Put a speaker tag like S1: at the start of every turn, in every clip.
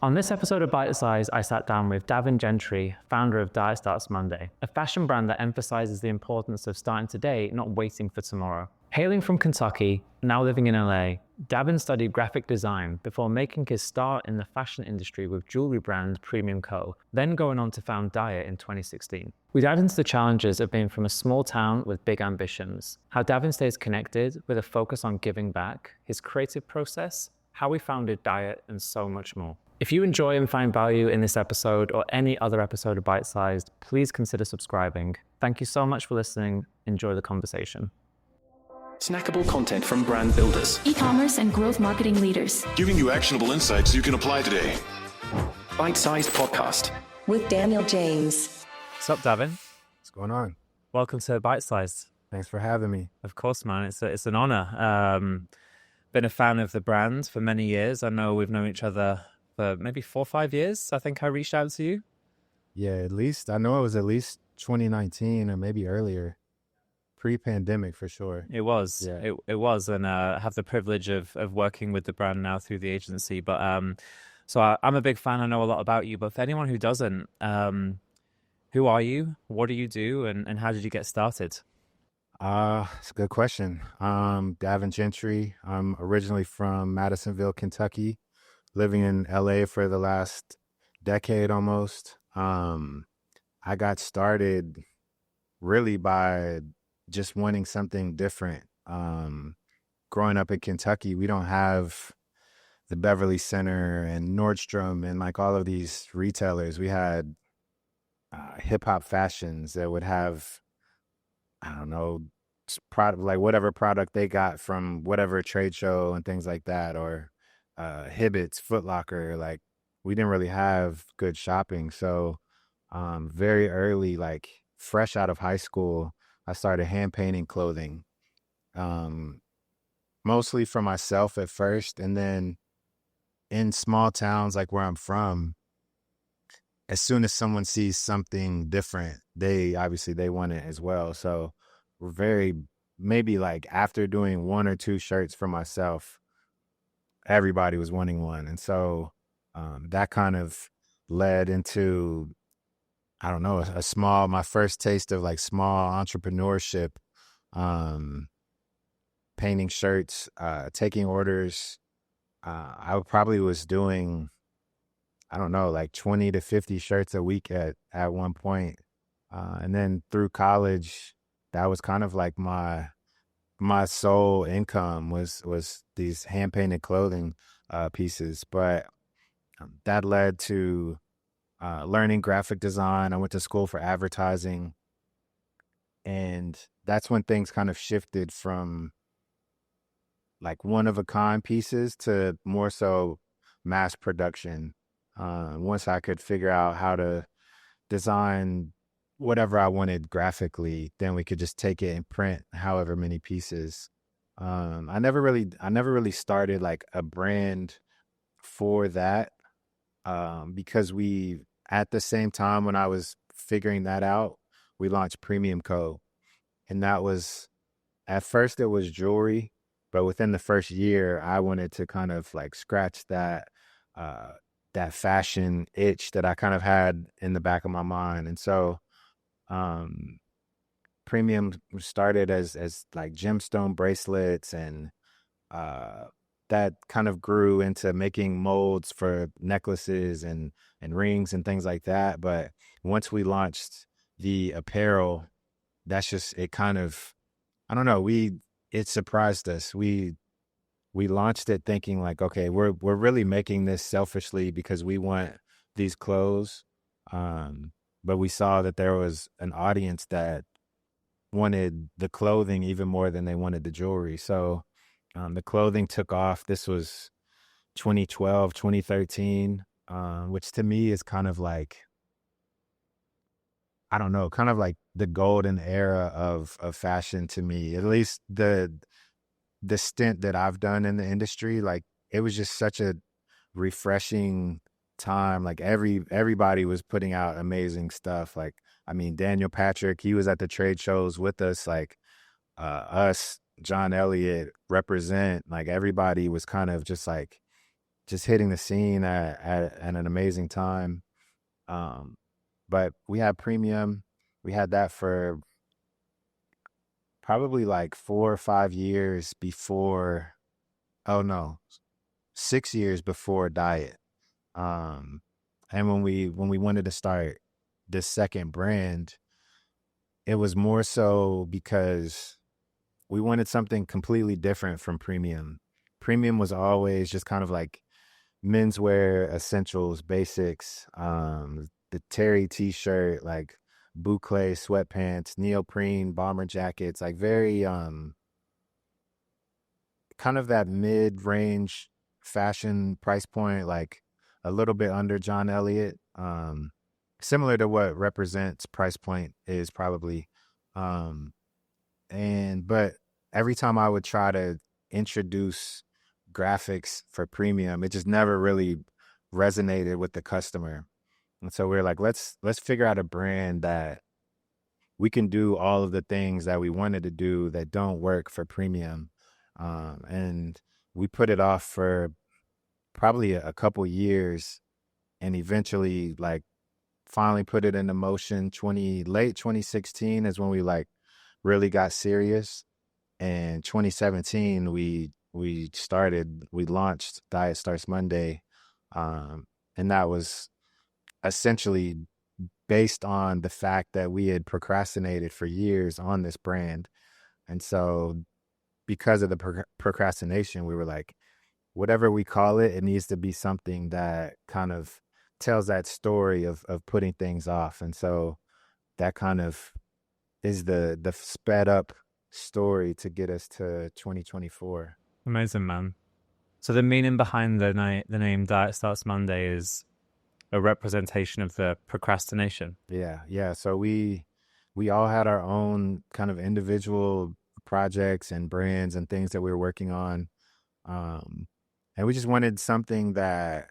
S1: On this episode of Bitesized, I sat down with Davin Gentry, founder of Diet Starts Monday, a fashion brand that emphasizes the importance of starting today, not waiting for tomorrow. Hailing from Kentucky, now living in LA, Davin studied graphic design before making his start in the fashion industry with jewelry brand Premium Co., then going on to found Diet in 2016. We dive into the challenges of being from a small town with big ambitions, how Davin stays connected with a focus on giving back, his creative process, how we founded Diet, and so much more. If you enjoy and find value in this episode or any other episode of Bitesized, please consider subscribing. Thank you so much for listening. Enjoy the conversation.
S2: Snackable content from brand builders,
S3: e-commerce and growth marketing leaders,
S4: giving you actionable insights you can apply today.
S2: Bite-sized podcast
S3: with Daniel James.
S1: What's up, Davin?
S5: What's going on?
S1: Welcome to Bitesized.
S5: Thanks for having me.
S1: Of course, man. It's an honor. Been a fan of the brand for many years. I know we've known each other for maybe 4 or 5 years. I think I reached out to you.
S5: Yeah, at least, I know it was at least 2019 or maybe earlier. Pre-pandemic for sure.
S1: It was.
S5: Yeah.
S1: It was. And I have the privilege of working with the brand now through the agency. But I'm a big fan. I know a lot about you. But for anyone who doesn't, who are you? What do you do? And how did you get started?
S5: It's a good question. Davin Gentry. I'm originally from Madisonville, Kentucky, living in LA for the last decade almost. I got started really by just wanting something different. Growing up in Kentucky, we don't have the Beverly Center and Nordstrom and like all of these retailers. We had hip hop fashions that would have, I don't know, product, like whatever product they got from whatever trade show and things like that, or Hibbett's, Foot Locker. Like we didn't really have good shopping. So very early, like fresh out of high school, I started hand painting clothing, mostly for myself at first. And then in small towns like where I'm from, as soon as someone sees something different, they want it as well. So we're maybe like after doing 1 or 2 shirts for myself, everybody was wanting one. And so that kind of led into, I don't know, my first taste of like small entrepreneurship, painting shirts, taking orders. I probably was doing, I don't know, like 20 to 50 shirts a week at one point. And then through college, that was kind of like my sole income was these hand painted clothing pieces. But that led to learning graphic design. I went to school for advertising, and that's when things kind of shifted from like one-of-a-kind pieces to more so mass production. Once I could figure out how to design whatever I wanted graphically, then we could just take it and print however many pieces. I never really started like a brand for that, because at the same time when I was figuring that out, we launched Premium Co. And that was, at first it was jewelry, but within the first year, I wanted to kind of like scratch that fashion itch that I kind of had in the back of my mind. And so Premium started as like gemstone bracelets, and that kind of grew into making molds for necklaces and rings and things like that. But once we launched the apparel, that's just, it kind of, I don't know, it surprised us. We launched it thinking like, okay, we're really making this selfishly because we want these clothes. But we saw that there was an audience that wanted the clothing even more than they wanted the jewelry. So the clothing took off. This was 2012, 2013, which to me is kind of like, I don't know, kind of like the golden era of fashion to me. At least the stint that I've done in the industry, like it was just such a refreshing time. Like everybody was putting out amazing stuff. Like, I mean, Daniel Patrick, he was at the trade shows with us, like us, John Elliott, Represent, like everybody was kind of just like just hitting the scene at an amazing time. But we had premium. We had that for probably like 4 or 5 years before, oh no, 6 years before diet. Um, and when we wanted to start this second brand, it was more so because we wanted something completely different from premium. Premium was always just kind of like menswear essentials, basics, the Terry t-shirt, like boucle sweatpants, neoprene bomber jackets, like very kind of that mid-range fashion price point, like a little bit under John Elliott, similar to what Represents price point is probably. Um, but every time I would try to introduce graphics for premium, it just never really resonated with the customer. And so we're like, let's figure out a brand that we can do all of the things that we wanted to do that don't work for premium. And we put it off for probably a couple years, and eventually like finally put it into motion. Late 2016 is when we like really got serious. And 2017 we launched Diet Starts Monday. And that was essentially based on the fact that we had procrastinated for years on this brand. And so because of the procrastination, we were like, whatever we call it, it needs to be something that kind of tells that story of putting things off. And so that kind of is the sped up story to get us to 2024.
S1: Amazing, man. So the meaning behind the name Diet Starts Monday is a representation of the procrastination.
S5: Yeah. So we all had our own kind of individual projects and brands and things that we were working on. And we just wanted something that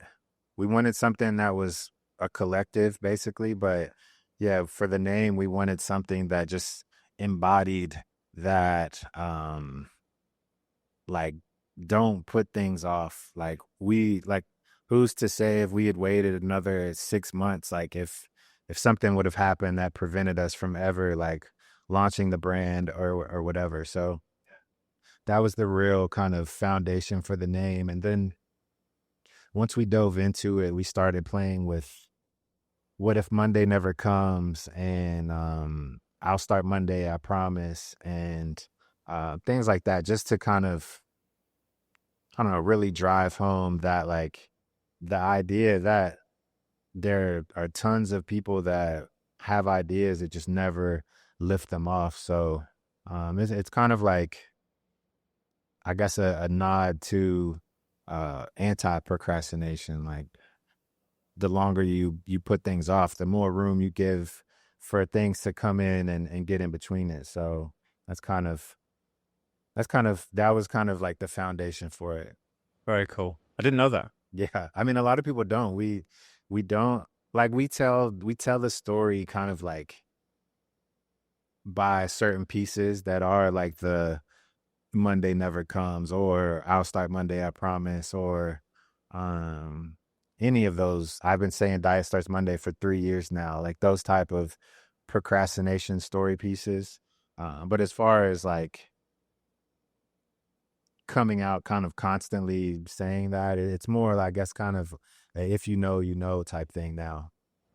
S5: was a collective, basically. But yeah, for the name, we wanted something that just embodied that, like, don't put things off. Like, who's to say if we had waited another 6 months, like if something would have happened that prevented us from ever like launching the brand or whatever. So that was the real kind of foundation for the name. And then once we dove into it, we started playing with what if Monday never comes, and I'll start Monday, I promise, and things like that, just to kind of, I don't know, really drive home that like the idea that there are tons of people that have ideas that just never lift them off. So it's kind of like, I guess, a nod to anti-procrastination. Like, the longer you put things off, the more room you give for things to come in and get in between it. So that was kind of like the foundation for it.
S1: Very cool. I didn't know that.
S5: Yeah. I mean, a lot of people don't. We don't, like, we tell the story kind of like by certain pieces that are like the Monday never comes, or I'll start Monday, I promise, or any of those. I've been saying Diet Starts Monday for 3 years now, like those type of procrastination story pieces. But as far as like coming out kind of constantly saying that, it's more, I guess, kind of a if you know type thing now.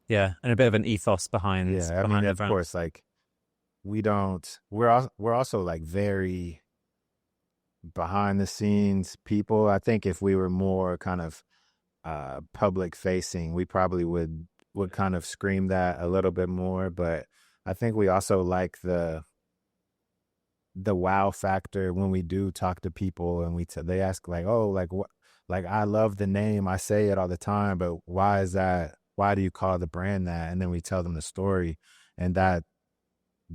S1: Yeah, and a bit of an ethos behind.
S5: Yeah, I mean, of course, like we're also like very behind the scenes people. I think if we were more kind of public facing, we probably would kind of scream that a little bit more. But I think we also like the wow factor when we do talk to people, and they ask like, oh, like what, like, I love the name, I say it all the time, but why is that? Why do you call the brand that? And then we tell them the story, and that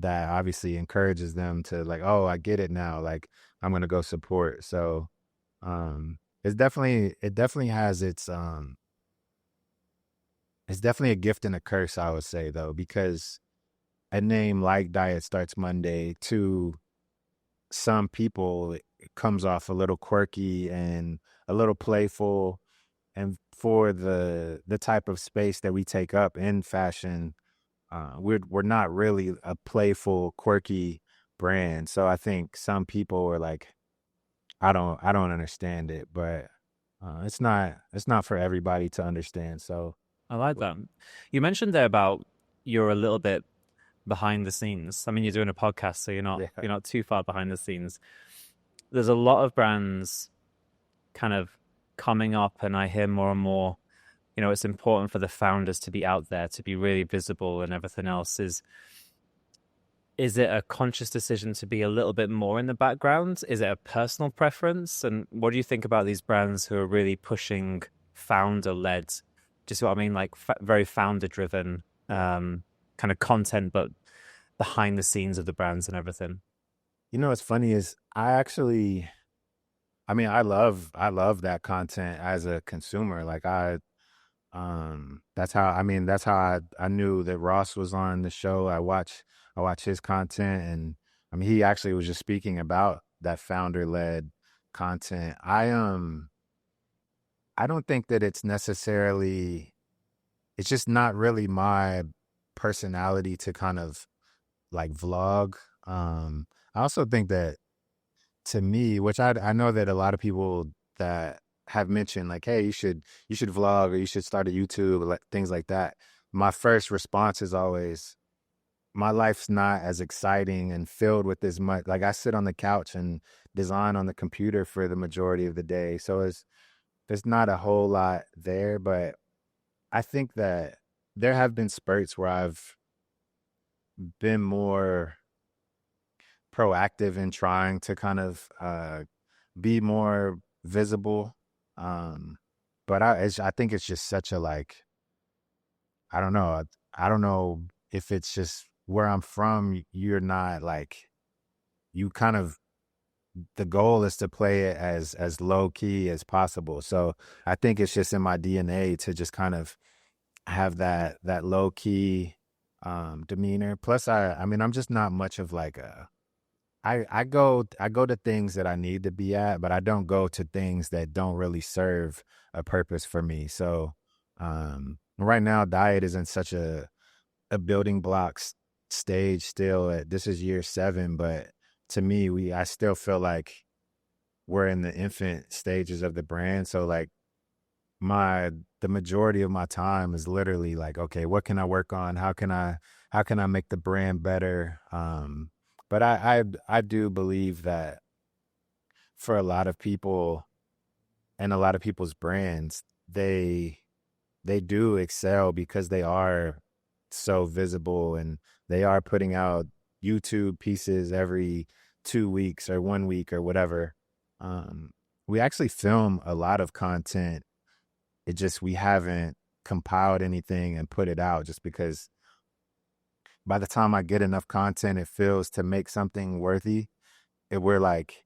S5: obviously encourages them to like, oh, I get it now, like I'm gonna go support. So it definitely has it's definitely a gift and a curse, I would say, though, because a name like Diet Starts Monday, to some people, it comes off a little quirky and a little playful, and for the type of space that we take up in fashion, we're not really a playful, quirky brand. So I think some people are like, I don't understand it, but it's not for everybody to understand. So
S1: I like that. You mentioned there about you're a little bit behind the scenes. I mean, you're doing a podcast, so
S5: yeah,
S1: you're not too far behind the scenes. There's a lot of brands kind of coming up, and I hear more and more, it's important for the founders to be out there, to be really visible and everything else. Is it a conscious decision to be a little bit more in the background? Is it a personal preference? And what do you think about these brands who are really pushing founder-led, just what I mean, like very founder-driven kind of content, but behind the scenes of the brands and everything?
S5: what's funny is I love that content as a consumer. Like that's how I knew that Ross was on the show. I watch his content, and I mean he actually was just speaking about that founder led content. I don't think that it's just not really my personality to kind of like vlog. I also think that, to me, which I know that a lot of people that have mentioned like, hey, you should vlog, or you should start a YouTube, or like things like that. My first response is always, my life's not as exciting and filled with as much. Like, I sit on the couch and design on the computer for the majority of the day, so there's not a whole lot there. But I think that there have been spurts where I've been more proactive in trying to kind of be more visible. Um, but I think it's just such a, like, I don't know. I don't know if it's just where I'm from. You're not like, you kind of, the goal is to play it as low key as possible. So I think it's just in my DNA to just kind of have that low key demeanor. Plus, I mean, I'm just not much of like a, I go to things that I need to be at, but I don't go to things that don't really serve a purpose for me. So right now, diet is in such a building blocks stage still. This is year 7, but to me, I still feel like we're in the infant stages of the brand. So like, the majority of my time is literally like, okay, what can I work on? How can I make the brand better? But I do believe that for a lot of people and a lot of people's brands, they do excel because they are so visible, and they are putting out YouTube pieces every 2 weeks or 1 week or whatever. Um, we actually film a lot of content. We haven't compiled anything and put it out, just because by the time I get enough content, it feels to make something worthy, we're like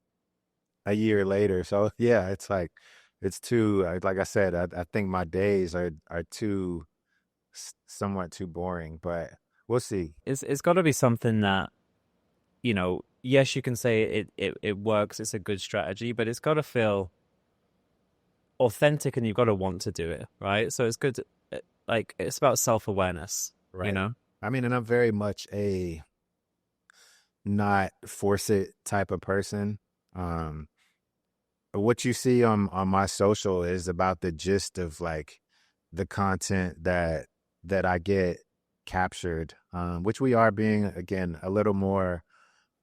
S5: a year later. So yeah, it's like, it's too, like I said, I think my days are too, somewhat too boring, but we'll see.
S1: It's got to be something that, yes, you can say it works, it's a good strategy, but it's got to feel authentic, and you've got to want to do it, right? So it's good like, it's about self-awareness,
S5: Right. I mean, and I'm very much a not force it type of person. Um, what you see on my social is about the gist of like the content that I get captured, which we are being, again, a little more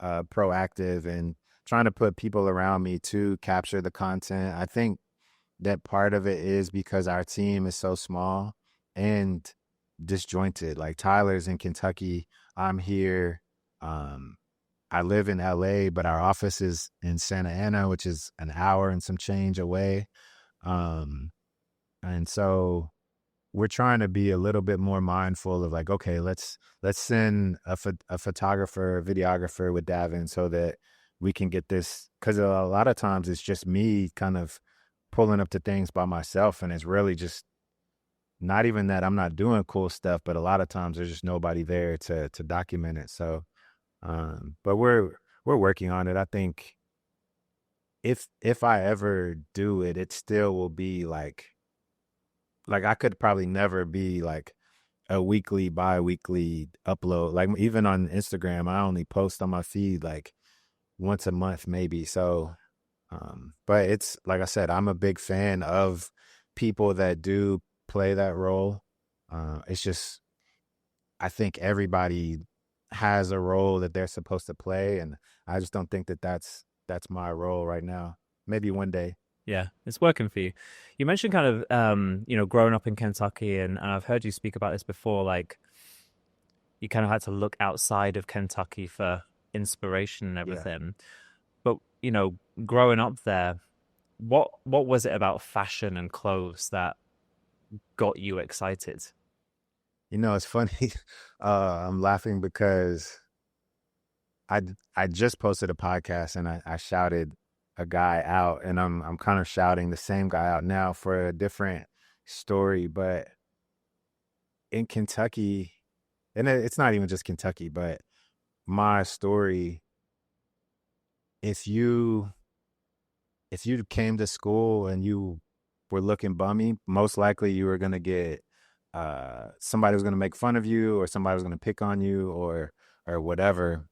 S5: proactive and trying to put people around me to capture the content. I think that part of it is because our team is so small and disjointed. Like, Tyler's in Kentucky, I'm here. Um, I live in LA, but our office is in Santa Ana, which is an hour and some change away. Um, and so we're trying to be a little bit more mindful of like, okay, let's send a photographer, a videographer with Davin, so that we can get this, because a lot of times it's just me kind of pulling up to things by myself, and it's really just not even that I'm not doing cool stuff, but a lot of times there's just nobody there to document it. So but we're working on it. I think if I ever do it, it still will be like like I could probably never be like a weekly, bi-weekly upload. Like even on Instagram, I only post on my feed like once a month maybe. So, but it's like I said, I'm a big fan of people that do play that role. It's just I think everybody has a role that they're supposed to play, and I just don't think that that's my role right now. Maybe one day.
S1: Yeah, it's working for you. You mentioned kind of, growing up in Kentucky, and I've heard you speak about this before. Like, you kind of had to look outside of Kentucky for inspiration and
S5: Yeah.
S1: everything. But growing up there, what was it about fashion and clothes that got you excited?
S5: It's funny. I'm laughing because I just posted a podcast and I shouted a guy out, and I'm kind of shouting the same guy out now for a different story. But in Kentucky, and it's not even just Kentucky, but my story, if you came to school and you were looking bummy, most likely you were gonna get somebody was gonna make fun of you, or somebody was gonna pick on you, or whatever.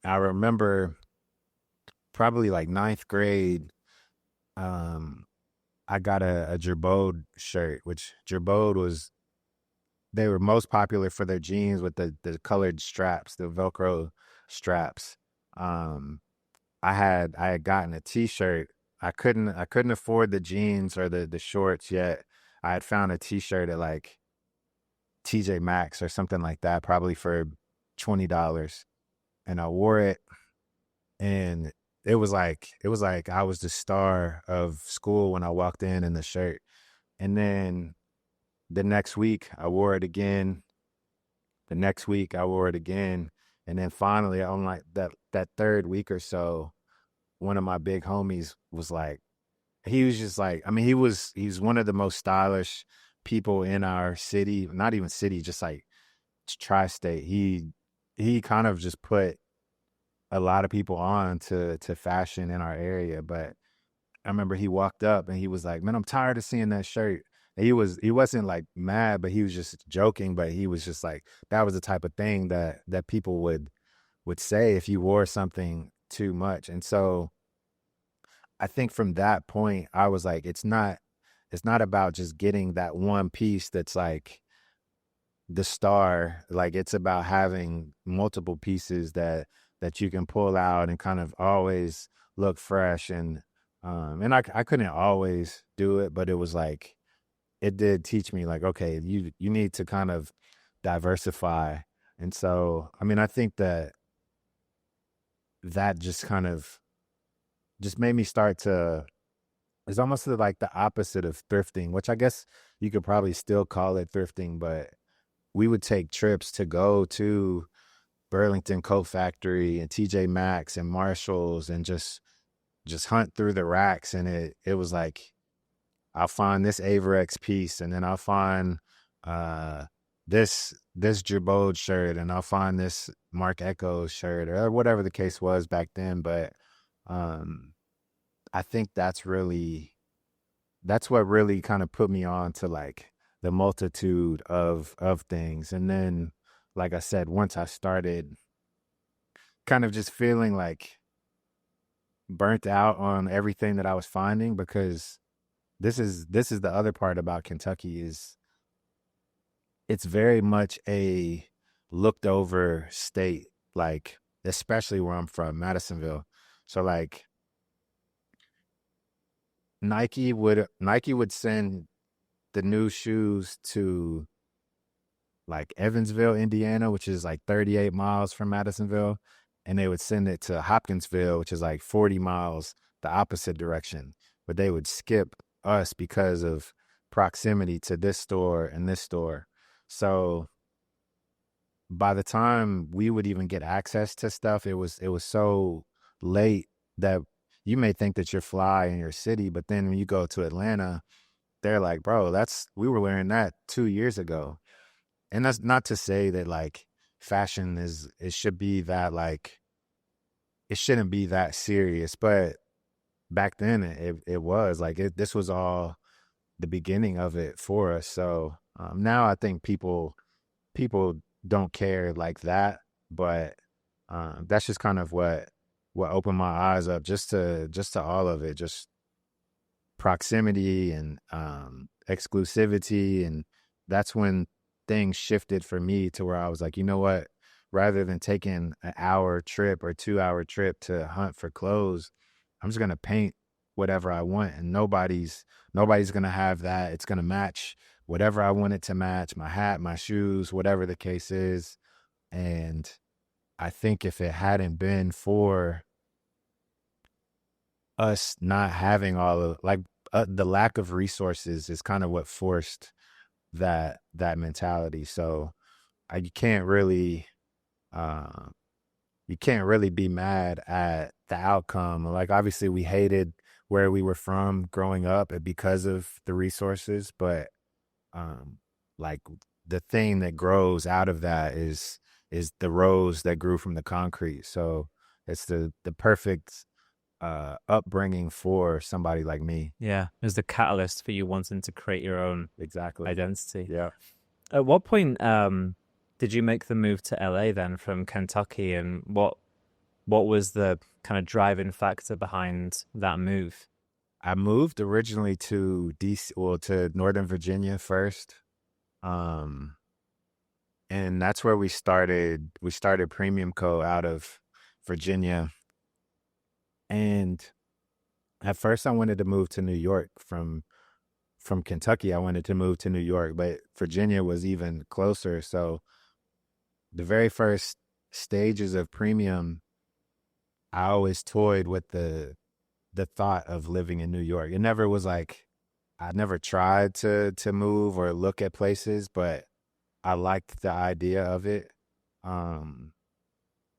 S5: I remember probably like ninth grade, um, I got a Gerbode shirt, which Gerbode was they were most popular for their jeans with the colored straps, the Velcro straps. Um, I had gotten a T-shirt. I couldn't afford the jeans or the shorts yet. I had found a T-shirt at like TJ Maxx or something like that, probably for $20, and I wore it, and it was like I was the star of school when I walked in the shirt. And then the next week I wore it again. The next week I wore it again. And then finally on like that third week or so, one of my big homies was like, he was just like, I mean, he's one of the most stylish people in our city, not even city, just like tri-state. He kind of just put a lot of people on to fashion in our area. But I remember he walked up and he was like, "Man, I'm tired of seeing that shirt." And he wasn't like mad, but he was just joking. But he was just like, that was the type of thing that people would say if you wore something too much. And so I think from that point, I was like, it's not about just getting that one piece that's like the star. Like it's about having multiple pieces that you can pull out and kind of always look fresh. And I couldn't always do it, but it was like it did teach me like, okay, you need to kind of diversify. And so I mean, I think that just kind of just made me start to, it's almost like the opposite of thrifting, which I guess you could probably still call it thrifting. But we would take trips to go to Burlington Coat Factory and TJ Maxx and Marshalls and just hunt through the racks. And it was like, I'll find this Averex piece, and then I'll find uh this Girbode shirt, and I'll find this Mark Echo shirt, or whatever the case was back then. But um I think that's what really kind of put me on to like the multitude of things. And then, like I said, once I started kind of just feeling like burnt out on everything that I was finding, because this is the other part about Kentucky is it's very much a looked over state, like especially where I'm from, Madisonville. So like Nike would send the new shoes to like Evansville, Indiana, which is like 38 miles from Madisonville, and they would send it to Hopkinsville, which is like 40 miles the opposite direction. But they would skip us because of proximity to this store and this store. So by the time we would even get access to stuff, it was so late that you may think that you're fly in your city, but then when you go to Atlanta, they're like, bro, we were wearing that 2 years ago. And that's not to say that like fashion it should be that like, it shouldn't be that serious, but back then it was like this was all the beginning of it for us. So now I think people don't care like that, but that's just kind of what opened my eyes up just to all of it, just proximity and exclusivity. And that's when things shifted for me to where I was like, you know what, rather than taking an hour trip or 2 hour trip to hunt for clothes, I'm just gonna paint whatever I want, and nobody's gonna have that. It's gonna match whatever I want it to match, my hat, my shoes, whatever the case is. And I think if it hadn't been for us not having all of, like, the lack of resources is kind of what forced that mentality. So you can't really uh, you can't really be mad at the outcome. Like, obviously we hated where we were from growing up because of the resources, but like, the thing that grows out of that is the rose that grew from the concrete. So it's the perfect upbringing for somebody like me.
S1: Yeah, it was the catalyst for you wanting to create your own
S5: Exactly.
S1: identity.
S5: Yeah.
S1: At what point did you make the move to LA then from Kentucky, and what was the kind of driving factor behind that move?
S5: I moved originally to DC, well, to Northern Virginia first. And that's where we started Premium Co. out of Virginia. And at first I wanted to move to New York from Kentucky. I wanted to move to New York, but Virginia was even closer. So the very first stages of Premium, I always toyed with the thought of living in New York. It never was like, I never tried to move or look at places, but I liked the idea of it.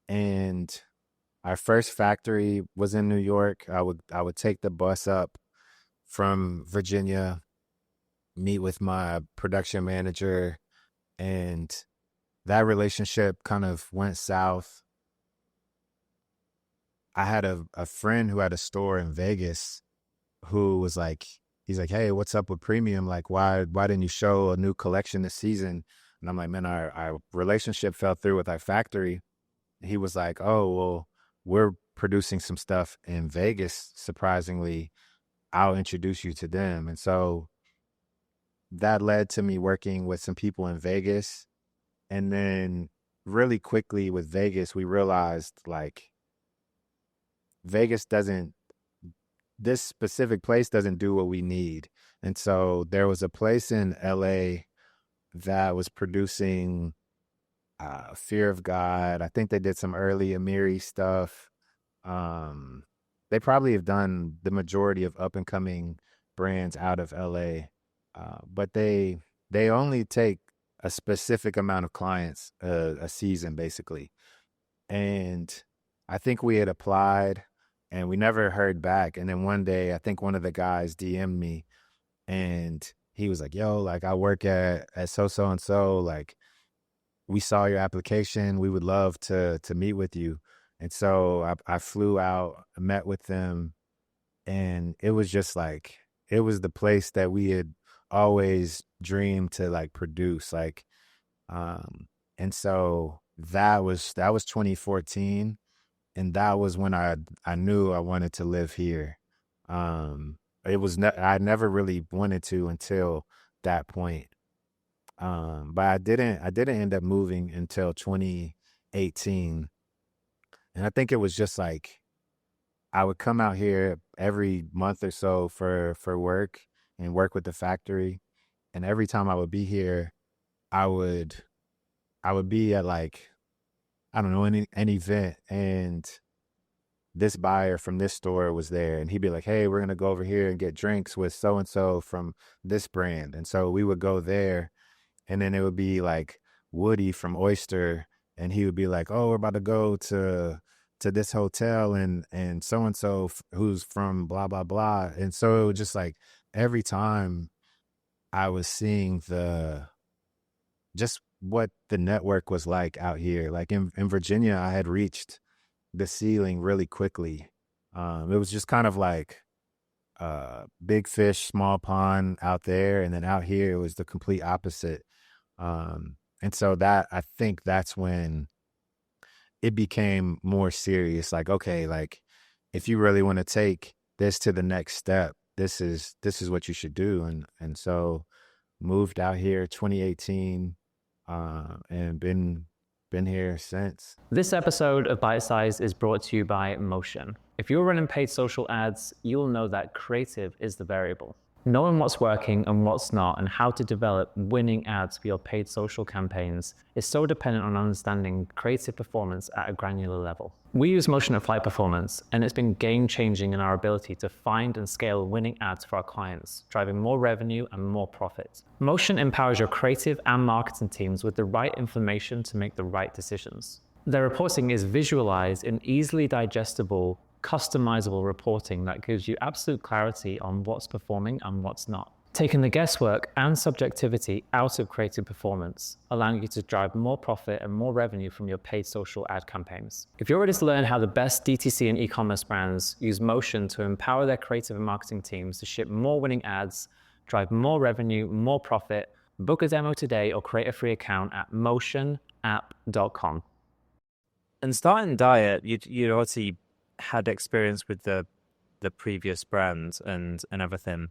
S5: And our first factory was in New York. I would take the bus up from Virginia, meet with my production manager, and that relationship kind of went south. I had a friend who had a store in Vegas who was like, he's like, hey, what's up with Premium? Like, why didn't you show a new collection this season? And I'm like, man, our relationship fell through with our factory. He was like, oh, well, we're producing some stuff in Vegas. Surprisingly, I'll introduce you to them. And so that led to me working with some people in Vegas. And then really quickly with Vegas, we realized, like, this specific place doesn't do what we need. And so there was a place in LA that was producing Fear of God. I think they did some early Amiri stuff. They probably have done the majority of up and coming brands out of LA, but they only take a specific amount of clients a season, basically. And I think we had applied and we never heard back. And then one day, I think one of the guys DM'd me and he was like, yo, like, I work at so and so, like, we saw your application. We would love to meet with you. And so I flew out, met with them, and it was just like, it was the place that we had always dreamed to, like, produce. Like, and so that was 2014. And that was when I knew I wanted to live here. I never really wanted to until that point. But I didn't end up moving until 2018. And I think it was just like, I would come out here every month or so for work and work with the factory. And every time I would be here, I would be at, like, I don't know, an event, and this buyer from this store was there, and he'd be like, hey, we're going to go over here and get drinks with so-and-so from this brand. And so we would go there, and then it would be like Woody from Oyster, and he would be like, oh, we're about to go to this hotel, and so-and-so who's from blah, blah, blah. And so it was just like, every time I was seeing just what the network was like out here. Like in Virginia, I had reached the ceiling really quickly. It was just kind of like big fish, small pond out there, and then out here it was the complete opposite. And so that I think that's when it became more serious. Like, okay, like if you really want to take this to the next step, this is what you should do. And so moved out here 2018, and been here since.
S1: This episode of Bitesized is brought to you by Motion. If you're running paid social ads, you'll know that creative is the variable. Knowing what's working and what's not, and how to develop winning ads for your paid social campaigns is so dependent on understanding creative performance at a granular level. We use Motion at Flight Performance, and it's been game-changing in our ability to find and scale winning ads for our clients, driving more revenue and more profit. Motion empowers your creative and marketing teams with the right information to make the right decisions. Their reporting is visualized in easily digestible, customizable reporting that gives you absolute clarity on what's performing and what's not, taking the guesswork and subjectivity out of creative performance, allowing you to drive more profit and more revenue from your paid social ad campaigns. If you're ready to learn how the best DTC and e-commerce brands use Motion to empower their creative and marketing teams to ship more winning ads, drive more revenue, more profit, book a demo today or create a free account at motionapp.com.
S6: And starting Diet, you obviously had experience with the previous brand and everything.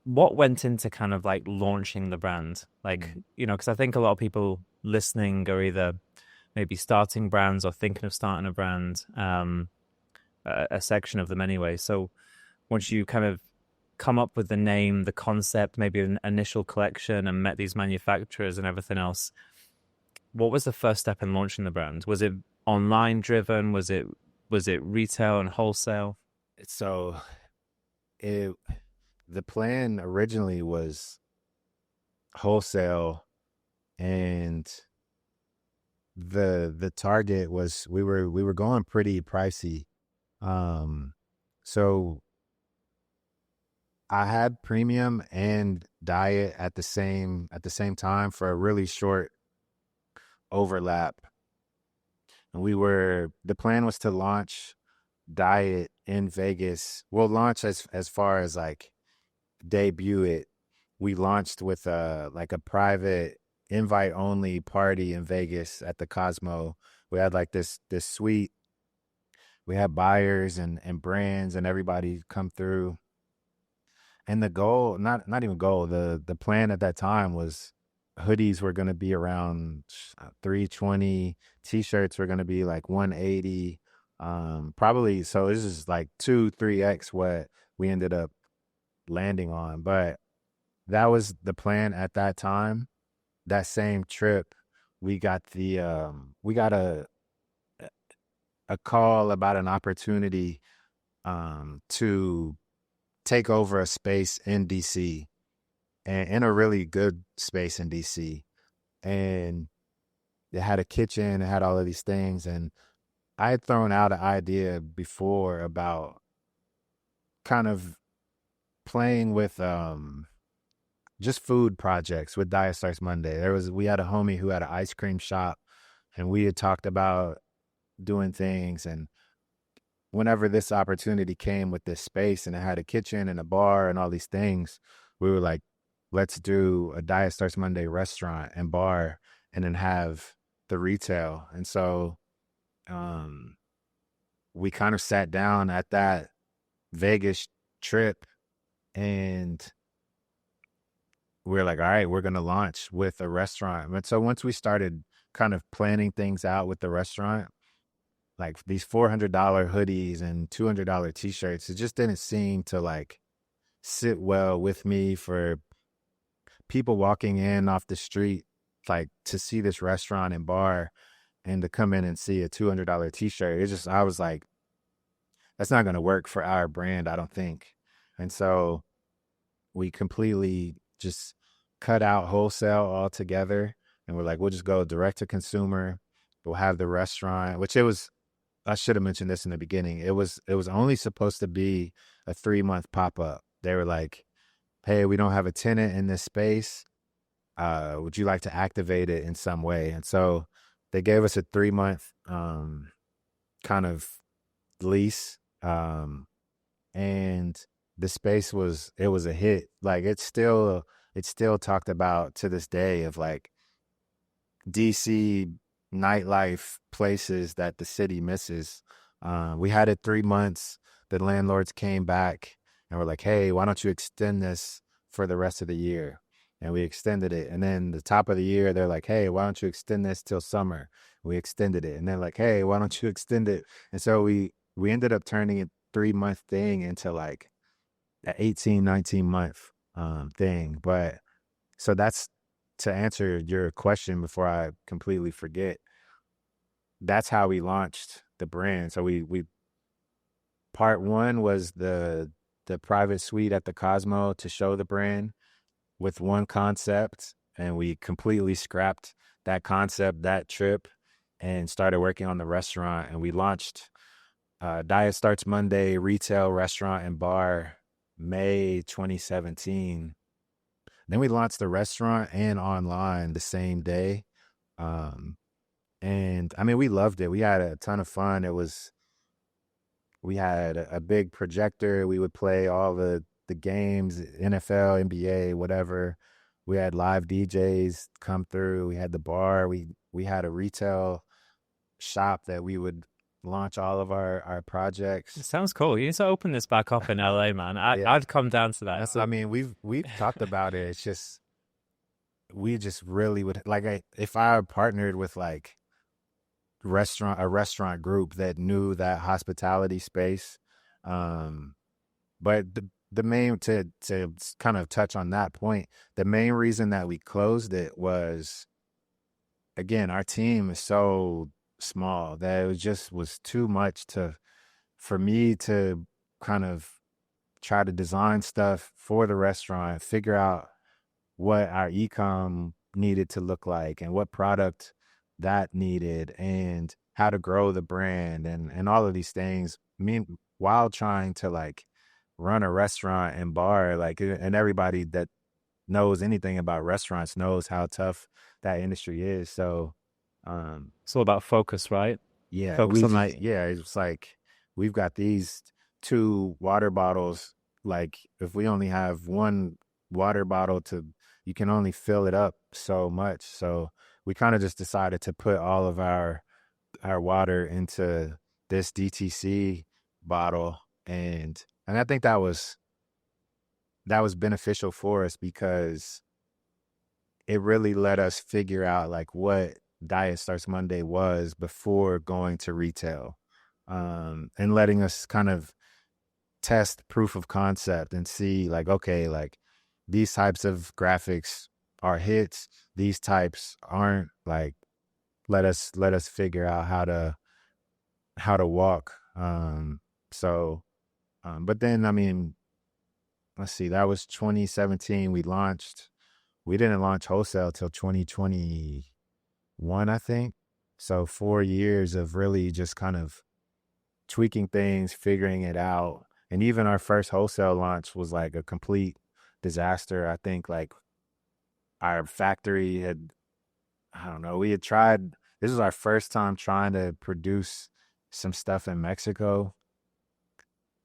S6: What went into kind of like launching the brand? Like, because I think a lot of people listening are either maybe starting brands or thinking of starting a brand, a section of them anyway. So once you kind of come up with the name, the concept, maybe an initial collection, and met these manufacturers and everything else, what was the first step in launching the brand? Was it online driven? Was it retail and wholesale?
S5: So the plan originally was wholesale, and the target was we were going pretty pricey. So I had premium and diet at the same time for a really short overlap. And the plan was to launch diet in Vegas. We'll launch as far as like debut it. We launched with a private invite only party in Vegas at the Cosmo. We had like this suite. We had buyers and brands and everybody come through. And the goal, not even goal, the plan at that time was hoodies were going to be around $320, t-shirts were going to be like $180, probably. So this is like 2-3x what we ended up landing on, but that was the plan at that time. That same trip, we got a call about an opportunity to take over a space in DC, and in a really good space in DC. And it had a kitchen, it had all of these things. And I had thrown out an idea before about kind of playing with just food projects with Diet Starts Monday. We had a homie who had an ice cream shop, and we had talked about doing things. And whenever this opportunity came with this space and it had a kitchen and a bar and all these things, we were like, let's do a Diet Starts Monday restaurant and bar, and then have the retail. And so we kind of sat down at that Vegas trip, and we're like, all right, we're going to launch with a restaurant. And so once we started kind of planning things out with the restaurant, like these $400 hoodies and $200 t-shirts, it just didn't seem to like sit well with me for people walking in off the street, like to see this restaurant and bar and to come in and see a $200 t-shirt. I was like, that's not going to work for our brand, I don't think. And so we completely just cut out wholesale altogether, and we're like, we'll just go direct to consumer. We'll have the restaurant, I should have mentioned this in the beginning. It was only supposed to be a 3-month pop-up. They were like, hey, we don't have a tenant in this space. Would you like to activate it in some way? And so they gave us a 3-month kind of lease. and the space was a hit. Like it's still talked about to this day of like DC nightlife places that the city misses. We had it 3 months. The landlords came back and were like, "Hey, why don't you extend this for the rest of the year?" And we extended it. And then the top of the year, they're like, "Hey, why don't you extend this till summer?" We extended it. And they're like, "Hey, why don't you extend it?" And so we ended up turning a 3 month thing into like an 18, 19 month thing. But so that's to answer your question before I completely forget. That's how we launched the brand. So we part one was the private suite at the Cosmo to show the brand with one concept, and we completely scrapped that concept that trip and started working on the restaurant, and we launched Diet Starts Monday retail restaurant and bar May 2017. Then we launched the restaurant and online the same day. And I mean, we loved it. We had a ton of fun. We had a big projector. We would play all the games, NFL, NBA, whatever. We had live DJs come through. We had the bar. We had a retail shop that we would launch all of our projects.
S6: It sounds cool. You need to open this back up in LA, man.
S5: Yeah.
S6: I'd come down to that.
S5: I mean, we've talked about it. It's just we just really would like if I partnered with like a restaurant group that knew that hospitality space. But the main to kind of touch on that point, the main reason that we closed it was, again, our team is so small that was too much for me to kind of try to design stuff for the restaurant, figure out what our e-com needed to look like and what product that needed and how to grow the brand and all of these things. While trying to like run a restaurant and bar, like, and everybody that knows anything about restaurants knows how tough that industry is. So
S6: it's all about focus, right?
S5: yeah,
S6: Focus on
S5: it's like we've got these 2 water bottles. Like if we only have one water bottle you can only fill it up so much. So we kind of just decided to put all of our water into this DTC bottle, and I think that was beneficial for us because it really let us figure out like what Diet Starts Monday was before going to retail, and letting us kind of test proof of concept and see like, okay, like these types of graphics are hits, these types aren't. Like let us figure out how to walk. But then, I mean, let's see, that was 2017. We didn't launch wholesale till 2021, I think. So 4 years of really just kind of tweaking things, figuring it out. And even our first wholesale launch was like a complete disaster. I think like our factory I don't know, we had tried, this was our first time trying to produce some stuff in Mexico,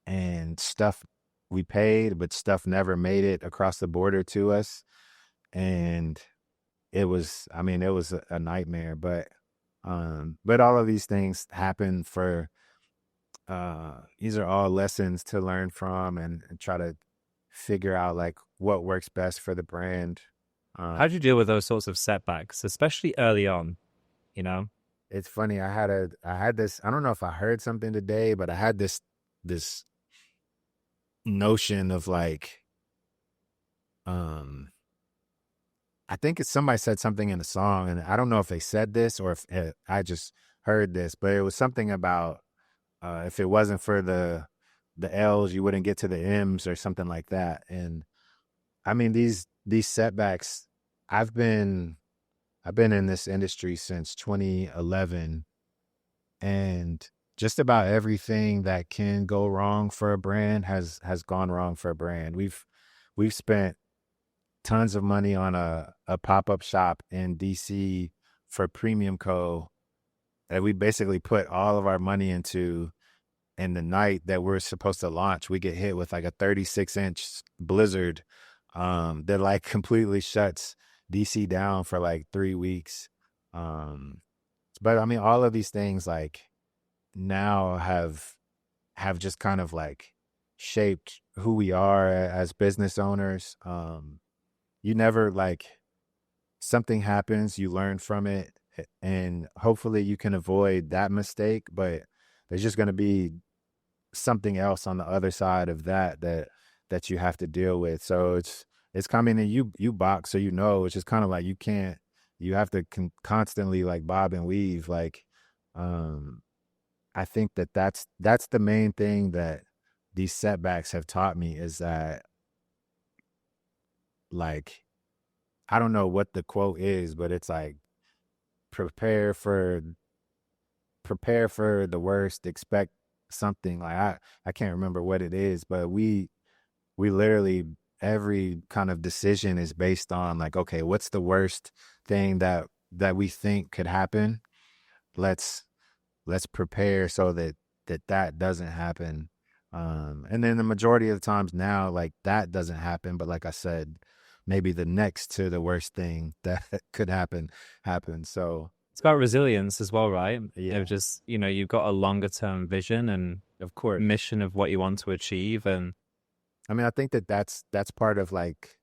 S5: and stuff we paid, but stuff never made it across the border to us. And it was a nightmare, but all of these things happen these are all lessons to learn from and try to figure out like what works best for the brand.
S6: How do you deal with those sorts of setbacks, especially early on? You know,
S5: it's funny. I had this. I don't know if I heard something today, but I had this notion of like, I think it's somebody said something in the song, and I don't know if they said this or if I just heard this, but it was something about if it wasn't for the L's, you wouldn't get to the M's or something like that. And I mean, these setbacks, I've been in this industry since 2011, and just about everything that can go wrong for a brand has gone wrong for a brand. We've spent tons of money on a pop-up shop in DC for Premium Co. that we basically put all of our money into, and the night that we're supposed to launch, we get hit with like a 36-inch blizzard that like completely shuts DC down for like 3 weeks. Um, but I mean, all of these things like now have just kind of like shaped who we are as business owners. You never like something happens, you learn from it, and hopefully you can avoid that mistake, but there's just going to be something else on the other side of that you have to deal with. So it's coming, and you box, so it's just kind of like you have to constantly like bob and weave. Like I think that's the main thing that these setbacks have taught me, is that like I don't know what the quote is, but it's like prepare for the worst, expect something. Like I can't remember what it is, but we literally, every kind of decision is based on like, okay, what's the worst thing that we think could happen? Let's prepare so that doesn't happen. And then the majority of the times now, like that doesn't happen, but like I said, maybe the next to the worst thing that could happen happens. So
S6: It's about resilience as well, right?
S5: Yeah.
S6: Of just, you've got a longer term vision and
S5: of course,
S6: mission of what you want to achieve. And
S5: I mean, I think that's part of like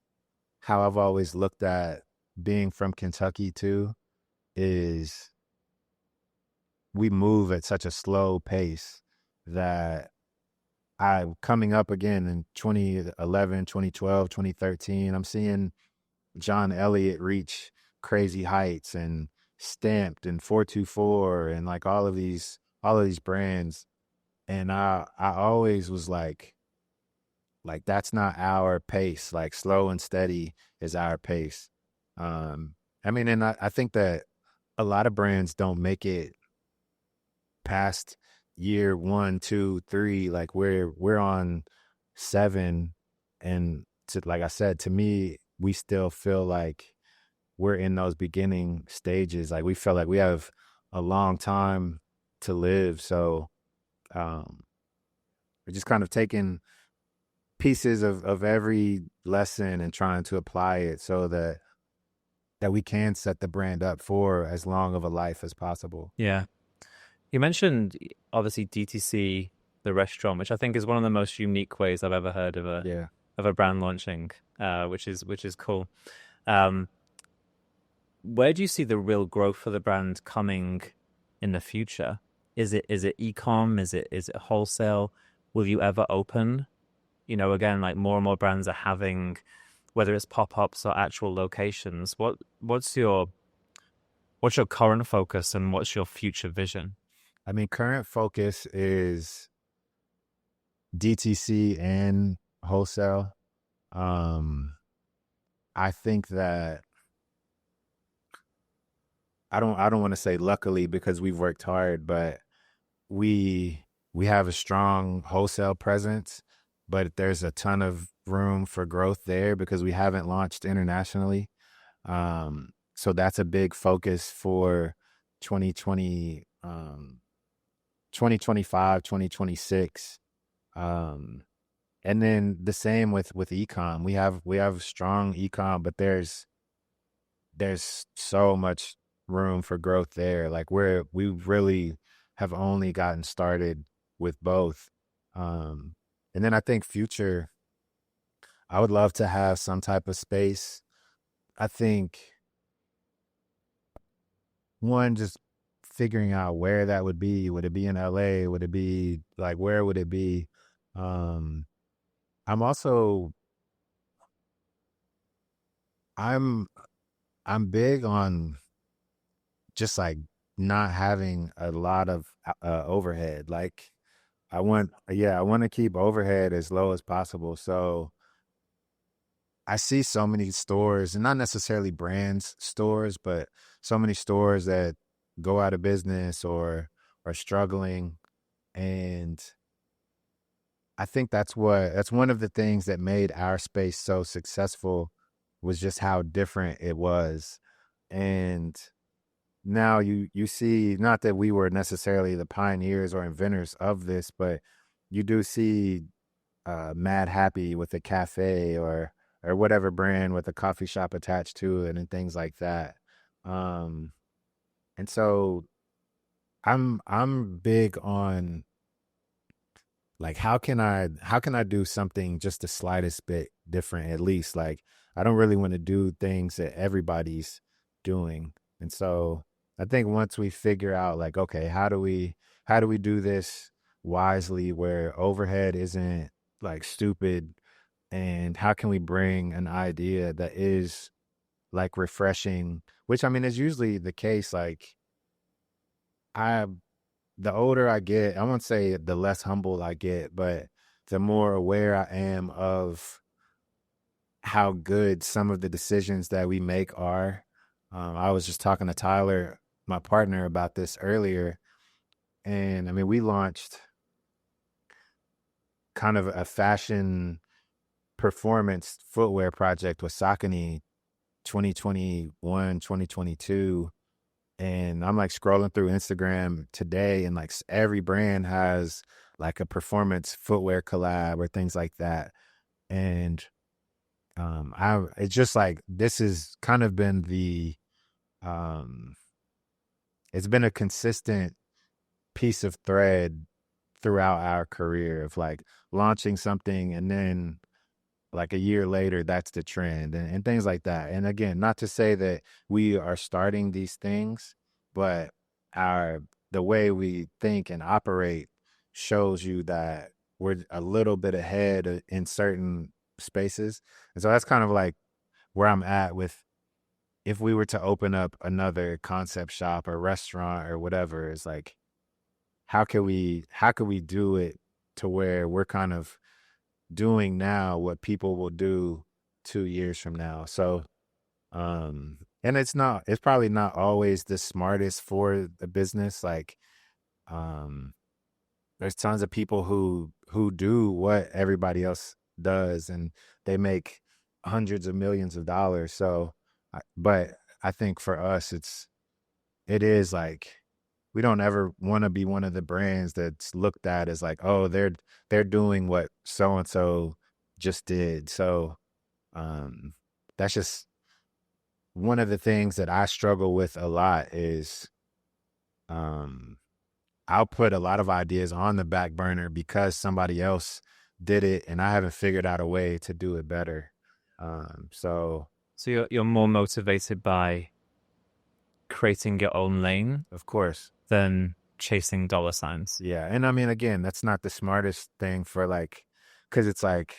S5: how I've always looked at being from Kentucky too, is we move at such a slow pace that coming up again in 2011, 2012, 2013, I'm seeing John Elliott reach crazy heights, and Stamped and 424 and like all of these brands. And I always was like that's not our pace. Like slow and steady is our pace. I mean, and I think that a lot of brands don't make it past year 1, 2, 3. Like we're on 7, and like I said, to me, we still feel like we're in those beginning stages. Like we feel like we have a long time to live. So we're just kind of taking pieces of every lesson and trying to apply it so that we can set the brand up for as long of a life as possible.
S6: yeah, you mentioned obviously DTC, the restaurant, which I think is one of the most unique ways I've ever heard of a brand launching, which is cool. Where do you see the real growth for the brand coming in the future? Is it e-com? Is it wholesale? Will you ever open? Again, like more and more brands are having, whether it's pop-ups or actual locations. What's your current focus and what's your future vision?
S5: I mean, current focus is DTC and wholesale. I think that I don't want to say luckily, because we've worked hard, but we have a strong wholesale presence, but there's a ton of room for growth there because we haven't launched internationally. So that's a big focus for 2020, 2025, 2026. And then the same with e-com. We have strong e-com, but there's so much room for growth there. Like we really have only gotten started with both. And then I think future, I would love to have some type of space. I think one, just figuring out where that would be. Would it be in LA? Would it be like, where would it be? I'm big on just like not having a lot of overhead. Like I want to keep overhead as low as possible. So I see so many stores, and not necessarily brands stores, but so many stores that go out of business or are struggling. And I think that's one of the things that made our space so successful, was just how different it was. And now you see, not that we were necessarily the pioneers or inventors of this, but you do see Mad Happy with a cafe or whatever brand with a coffee shop attached to it and things like that. Um, and so I'm big on like how can I do something just the slightest bit different at least. Like I don't really want to do things that everybody's doing. And so I think once we figure out like, okay, how do we do this wisely where overhead isn't like stupid, and how can we bring an idea that is like refreshing, which I mean is usually the case. Like I the older I get, I won't say the less humble I get, but the more aware I am of how good some of the decisions that we make are. I was just talking to Tyler, my partner, about this earlier. And I mean, we launched kind of a fashion performance footwear project with Saucony 2021, 2022. And I'm like scrolling through Instagram today, and like every brand has like a performance footwear collab or things like that. And it's just like this has kind of been um it's been a consistent piece of thread throughout our career of like launching something, and then like a year later that's the trend, and things like that. And again, not to say that we are starting these things, but our the way we think and operate shows you that we're a little bit ahead in certain spaces. And so that's kind of like where I'm at with, if we were to open up another concept shop or restaurant or whatever, it's like how could we do it to where we're kind of doing now what people will do 2 years from now. So and it's probably not always the smartest for the business. Like um there's tons of people who do what everybody else does, and they make hundreds of millions of dollars. So but I think for us it is like we don't ever want to be one of the brands that's looked at as like, oh, they're doing what so and so just did. So um that's just one of the things that I struggle with a lot is um I'll put a lot of ideas on the back burner because somebody else did it and I haven't figured out a way to do it better. So
S6: So you're more motivated by creating your own lane
S5: of course,
S6: than chasing dollar signs.
S5: yeah. And I mean, again, that's not the smartest thing for like, because it's like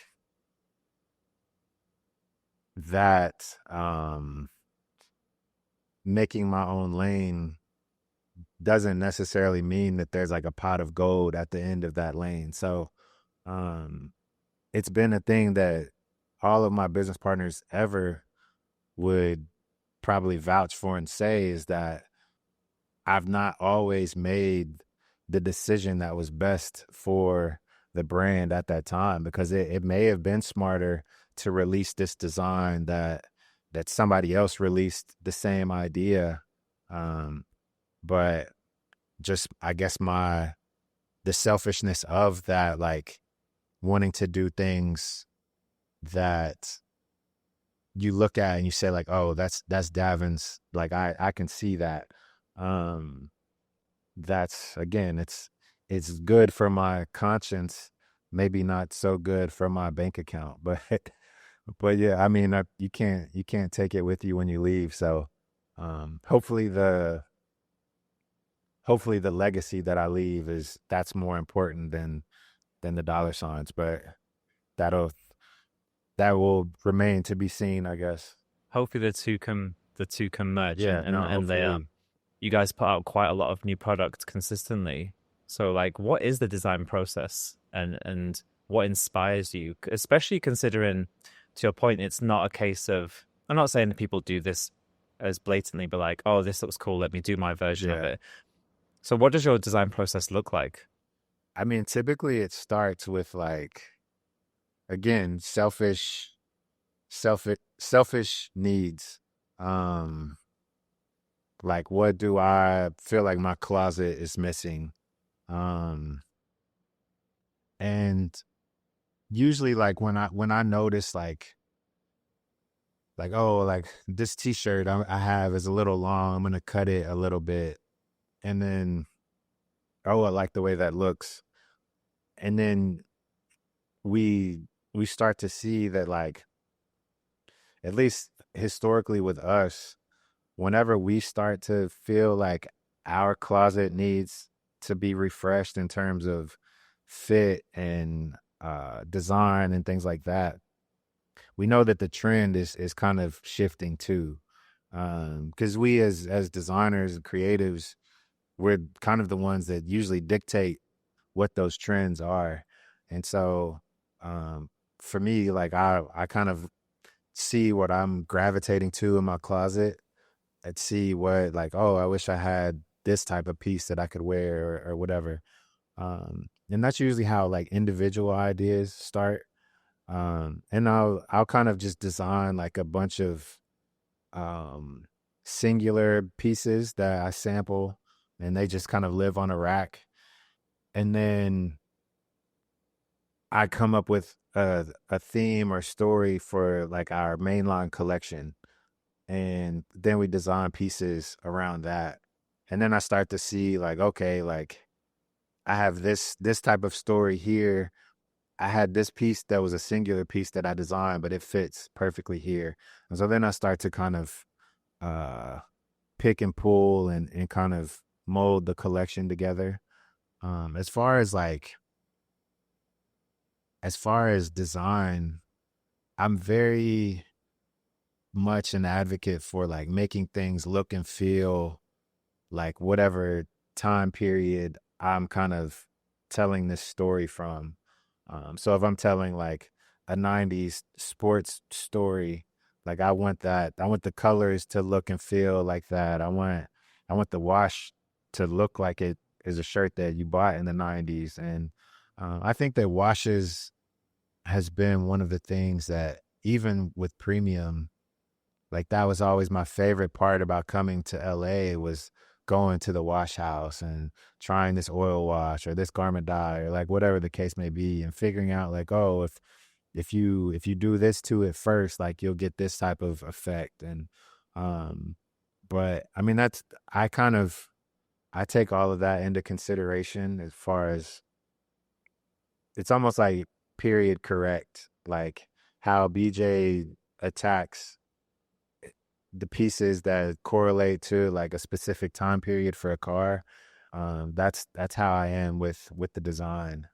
S5: that making my own lane doesn't necessarily mean that there's like a pot of gold at the end of that lane. So um it's been a thing that all of my business partners ever would probably vouch for and say is that I've not always made the decision that was best for the brand at that time, because it may have been smarter to release this design that somebody else released the same idea. Um, but just I guess the selfishness of that, like wanting to do things that you look at and you say like, oh, that's Davin's, like I can see that. Um, that's again, it's good for my conscience, maybe not so good for my bank account, but but yeah, I mean, you can't take it with you when you leave. So hopefully the legacy that I leave is that's more important than the dollar signs, but that'll that will remain to be seen, I guess.
S6: Hopefully the two can merge,
S5: Yeah, no,
S6: and they
S5: hopefully.
S6: you guys put out quite a lot of new products consistently. So like what is the design process, and what inspires you? Especially considering, to your point, it's not a case of, I'm not saying that people do this as blatantly, but like, oh, this looks cool, let me do my version of
S5: Yeah.
S6: it. So what does your design process look like?
S5: I mean, typically it starts with like, again, selfish needs. Um, Like, what do I feel like my closet is missing? Um, and usually like when I notice like, oh, like this t-shirt I have is a little long, I'm gonna cut it a little bit. And then, oh, I like the way that looks. And then we we start to see that, like, at least historically with us, whenever we start to feel like our closet needs to be refreshed in terms of fit and design and things like that, we know that the trend is kind of shifting too. Because we as designers and creatives, we're kind of the ones that usually dictate what those trends are. And so um, for me, like I kind of see what I'm gravitating to in my closet. I'd see what, like, oh, I wish I had this type of piece that I could wear or whatever. And that's usually how like individual ideas start. And I'll kind of just design like a bunch of um singular pieces that I sample, and they just kind of live on a rack. And then I come up with a theme or story for like our mainline collection, and then we design pieces around that. And then I start to see like, okay, like I have this type of story here. I had this piece that was a singular piece that I designed, but it fits perfectly here. And so then I start to kind of uh pick and pull and kind of mold the collection together. As far as like as far as design, I'm very much an advocate for like making things look and feel like whatever time period I'm kind of telling this story from. So if I'm telling like a 90s sports story, like I want the colors to look and feel like that. I want the wash to look like it is a shirt that you bought in the 90s. And I think that washes has been one of the things that, even with premium, like that was always my favorite part about coming to LA, was going to the wash house and trying this oil wash or this garment dye or like whatever the case may be, and figuring out like, oh, if you do this to it first, like you'll get this type of effect. And um but I mean, that's I take all of that into consideration, as far as it's almost like period correct, like how BJ attacks the pieces that correlate to like a specific time period for a car. That's how I am with the design.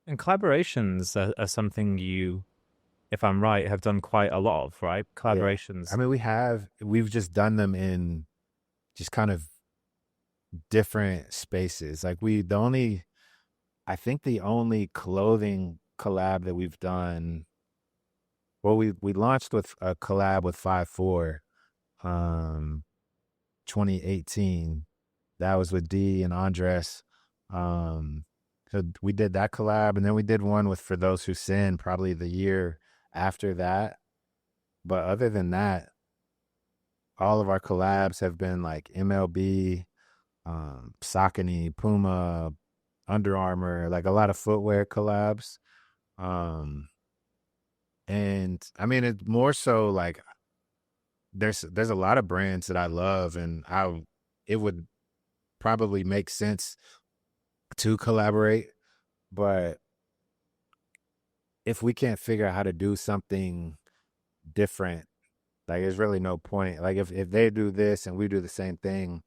S6: And collaborations are something you, if I'm right, have done quite a lot of, right?
S5: Yeah.
S6: Collaborations.
S5: I mean, we've just done them in just kind of different spaces. Like I think the only clothing collab that we've done, well, we launched with a collab with 5'4", um, 2018. That was with D and Andres. Um, so we did that collab, and then we did one with For Those Who Sin probably the year after that. But other than that, all of our collabs have been like MLB, Saucony, Puma, Under Armour, like a lot of footwear collabs. Um, and I mean, it's more so like there's a lot of brands that I love, and it would probably make sense to collaborate. But if we can't figure out how to do something different, like there's really no point. Like if they do this and we do the same thing,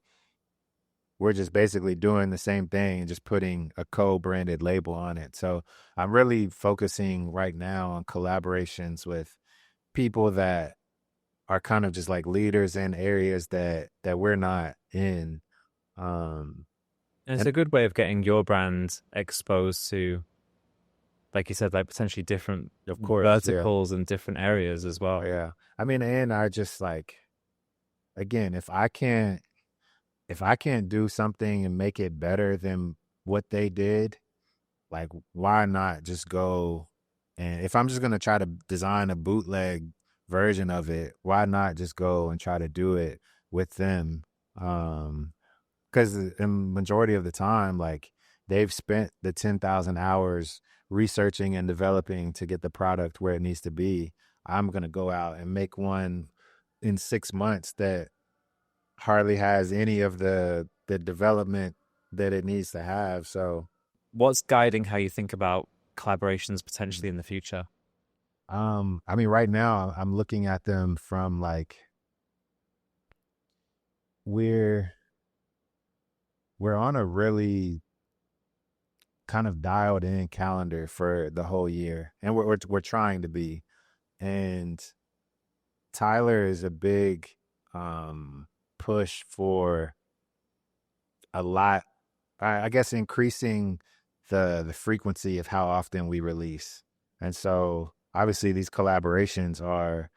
S5: we're just basically doing the same thing and just putting a co-branded label on it. So I'm really focusing right now on collaborations with people that are kind of just like leaders in areas that we're not in. Um,
S6: And it's a good way of getting your brand exposed to, like you said, like potentially different
S5: of course,
S6: verticals and different areas as well.
S5: yeah. I mean, and I just like, again, if I can't do something and make it better than what they did, like why not just go, and if I'm just going to try to design a bootleg version of it, why not just go and try to do it with them? Because in majority of the time, like they've spent the 10,000 hours researching and developing to get the product where it needs to be. I'm going to go out and make one in 6 months that hardly has any of the development that it needs to have. So,
S6: What's guiding how you think about collaborations potentially in the future?
S5: I mean, right now I'm looking at them from like we're we're on a really kind of dialed in calendar for the whole year, and we're trying to be. And Tyler is a big push for a lot. I guess increasing the frequency of how often we release, and so obviously these collaborations are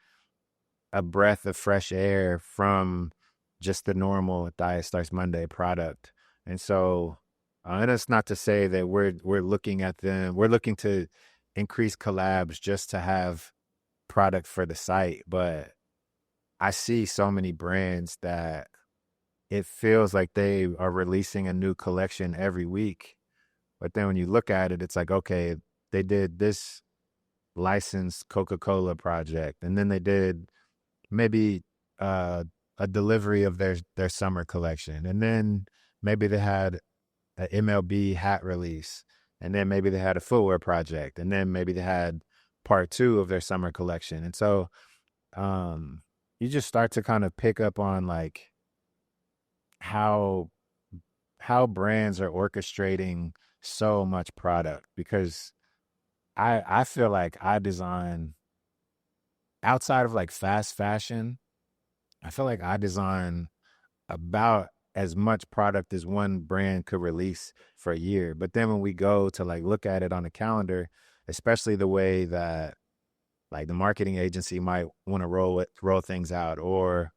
S5: a breath of fresh air from just the normal Diet Starts Monday product. And so, and it's not to say that we're looking at them, we're looking to increase collabs just to have product for the site, but I see so many brands that it feels like they are releasing a new collection every week. But then when you look at it, it's like, okay, they did this licensed Coca-Cola project, and then they did maybe uh, a delivery of their summer collection, and then maybe they had an MLB hat release, and then maybe they had a footwear project, and then maybe they had part two of their summer collection. And so you just start to kind of pick up on like how brands are orchestrating so much product, because I feel like I design outside of like fast fashion. I feel like I design about as much product as one brand could release for a year. But then when we go to like look at it on the calendar, especially the way that like the marketing agency might want to roll things out, or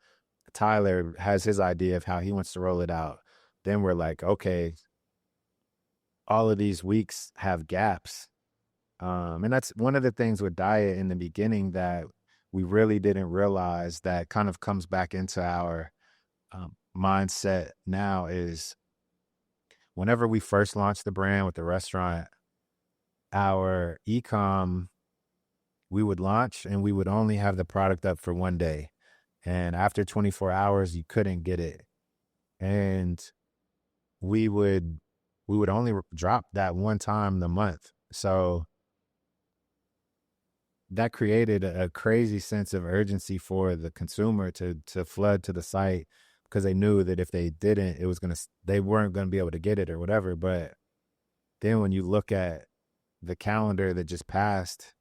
S5: Tyler has his idea of how he wants to roll it out, then we're like, okay, all of these weeks have gaps. And that's one of the things with diet in the beginning that we really didn't realize, that kind of comes back into our mindset now, is whenever we first launched the brand with the restaurant, our e-com, we would launch and we would only have the product up for one day. And after 24 hours, you couldn't get it. And we would only drop that one time a month. So that created a crazy sense of urgency for the consumer to flood to the site, because they knew that if they didn't, they weren't gonna be able to get it or whatever. But then when you look at the calendar that just passed,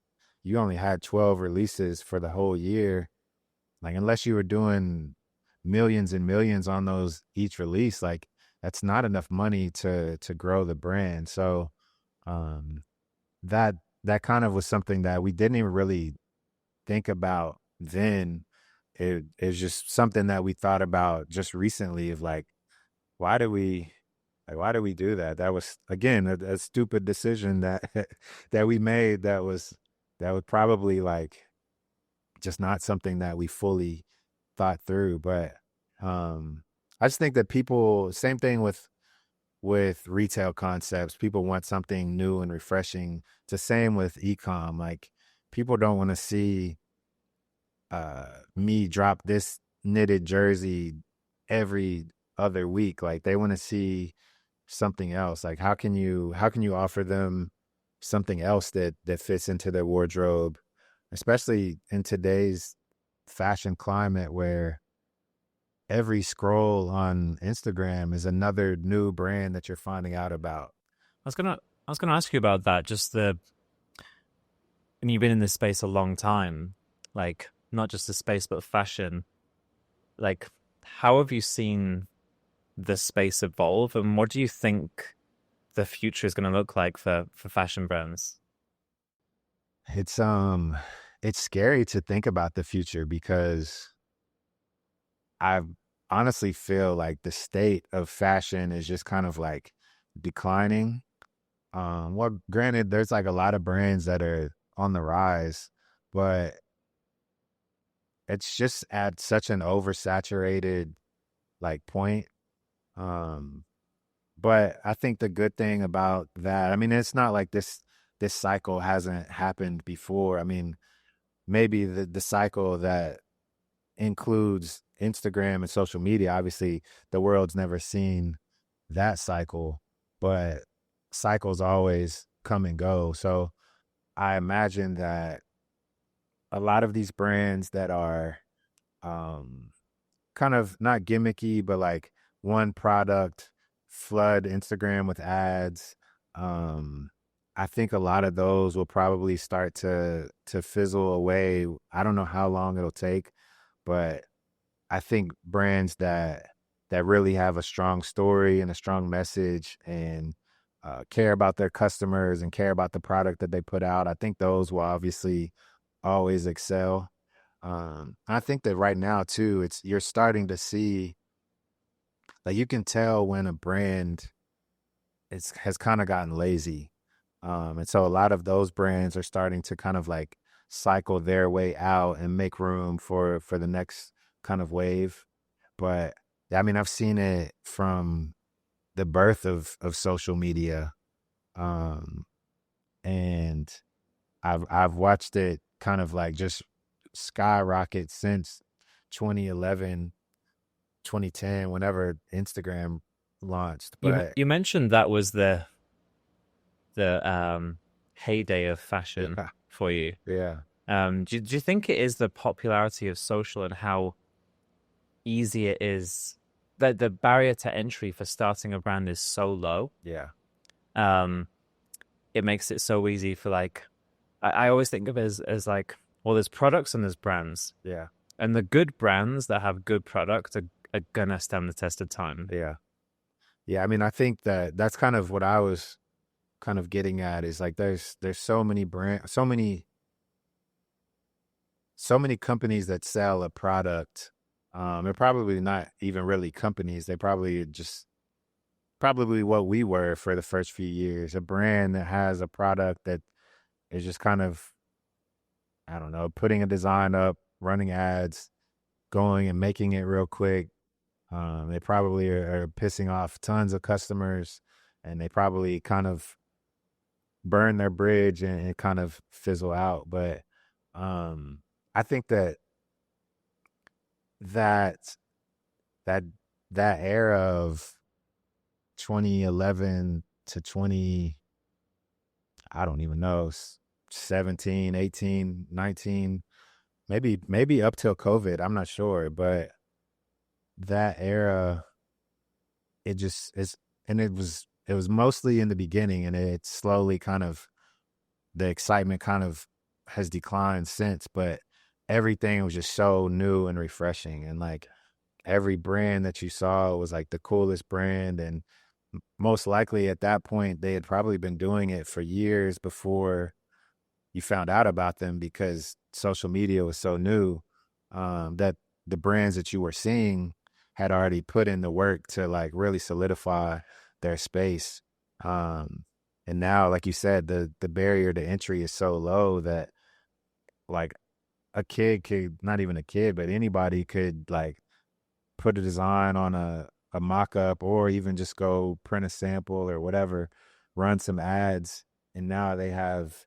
S5: you only had 12 releases for the whole year. Like, unless you were doing millions and millions on those each release, like that's not enough money to grow the brand. So that kind of was something that we didn't even really think about then. It's just something that we thought about just recently, of like, why do we do that? That was, again, a stupid decision that that we made, that was probably like just not something that we fully thought through. But I just think that people, same thing with retail concepts, people want something new and refreshing. It's the same with e-com. Like, people don't want to see me drop this knitted jersey every other week. Like, they want to see something else. Like, how can you offer them something else that fits into their wardrobe, especially in today's fashion climate, where every scroll on Instagram is another new brand that you're finding out about.
S6: I was gonna ask you about that. And you've been in this space a long time, like not just the space but fashion. Like, how have you seen the space evolve, and what do you think the future is going to look like for fashion brands?
S5: It's scary to think about the future, because I honestly feel like the state of fashion is just kind of like declining. Well, granted, there's like a lot of brands that are on the rise, but it's just at such an oversaturated like point. Um, but I think the good thing about that, I mean, it's not like this cycle hasn't happened before. I mean, maybe the cycle that includes Instagram and social media. Obviously, the world's never seen that cycle, but cycles always come and go. So I imagine that a lot of these brands that are um, kind of not gimmicky, but like one product, flood Instagram with ads. Um, I think a lot of those will probably start to fizzle away. I don't know how long it'll take, but I think brands that really have a strong story and a strong message and care about their customers and care about the product that they put out, I think those will obviously always excel. I think that right now too, you're starting to see, like, you can tell when a brand has kind of gotten lazy. And so a lot of those brands are starting to kind of like cycle their way out and make room for the next kind of wave. But I mean, I've seen it from the birth of social media. Um, and I've watched it kind of like just skyrocket since 2011, 2010, whenever Instagram launched. But
S6: You mentioned that was the heyday of fashion
S5: yeah,
S6: for you.
S5: yeah,
S6: Do you think it is the popularity of social and how easy it is that the barrier to entry for starting a brand is so low?
S5: yeah,
S6: Um, it makes it so easy for like I always think of it as like, well, there's products and there's brands,
S5: yeah,
S6: and the good brands that have good products are gonna stand the test of time.
S5: yeah. Yeah, I mean, I think that's kind of what I was kind of getting at is like there's so many so many companies that sell a product. They're probably not even really companies. They probably just probably what we were for the first few years, a brand that has a product that is just kind of, I don't know, putting a design up, running ads, going and making it real quick. They probably are pissing off tons of customers, and they probably kind of burn their bridge and kind of fizzle out. But I think that that that era of 2011 to 20, I don't even know, 17, 18, 19, maybe up till COVID, I'm not sure, but that era, it just is, and it was mostly in the beginning, and it slowly kind of, the excitement kind of has declined since, but everything was just so new and refreshing, and like every brand that you saw was like the coolest brand, and most likely at that point they had probably been doing it for years before you found out about them, because social media was so new, that the brands that you were seeing had already put in the work to like really solidify their space. Um, and now, like you said, the barrier to entry is so low that like a kid could, not even a kid, but anybody could like put a design on a mock-up, or even just go print a sample or whatever, run some ads, and now they have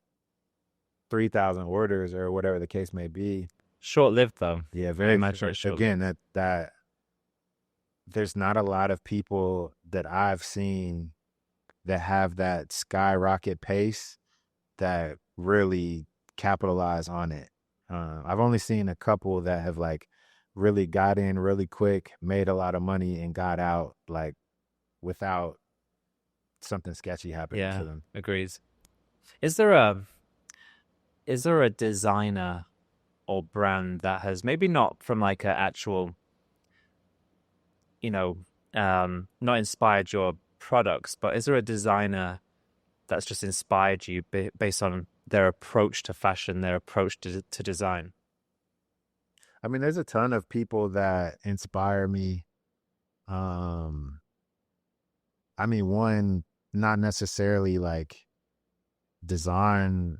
S5: 3,000 orders or whatever the case may be.
S6: Short-lived though.
S5: Yeah,
S6: I
S5: very
S6: imagine
S5: short.
S6: it's short.
S5: Again, that there's not a lot of people that I've seen that have that skyrocket pace that really capitalize on it. I've only seen a couple that have like really got in really quick, made a lot of money, and got out like without something sketchy happening
S6: Yeah,
S5: to them.
S6: agrees. Is there a designer or brand that has maybe not from like an actual, you know, not inspired your products, but is there a designer that's just inspired you based on their approach to fashion, their approach to design?
S5: I mean, there's a ton of people that inspire me. Um, I mean, one, not necessarily like design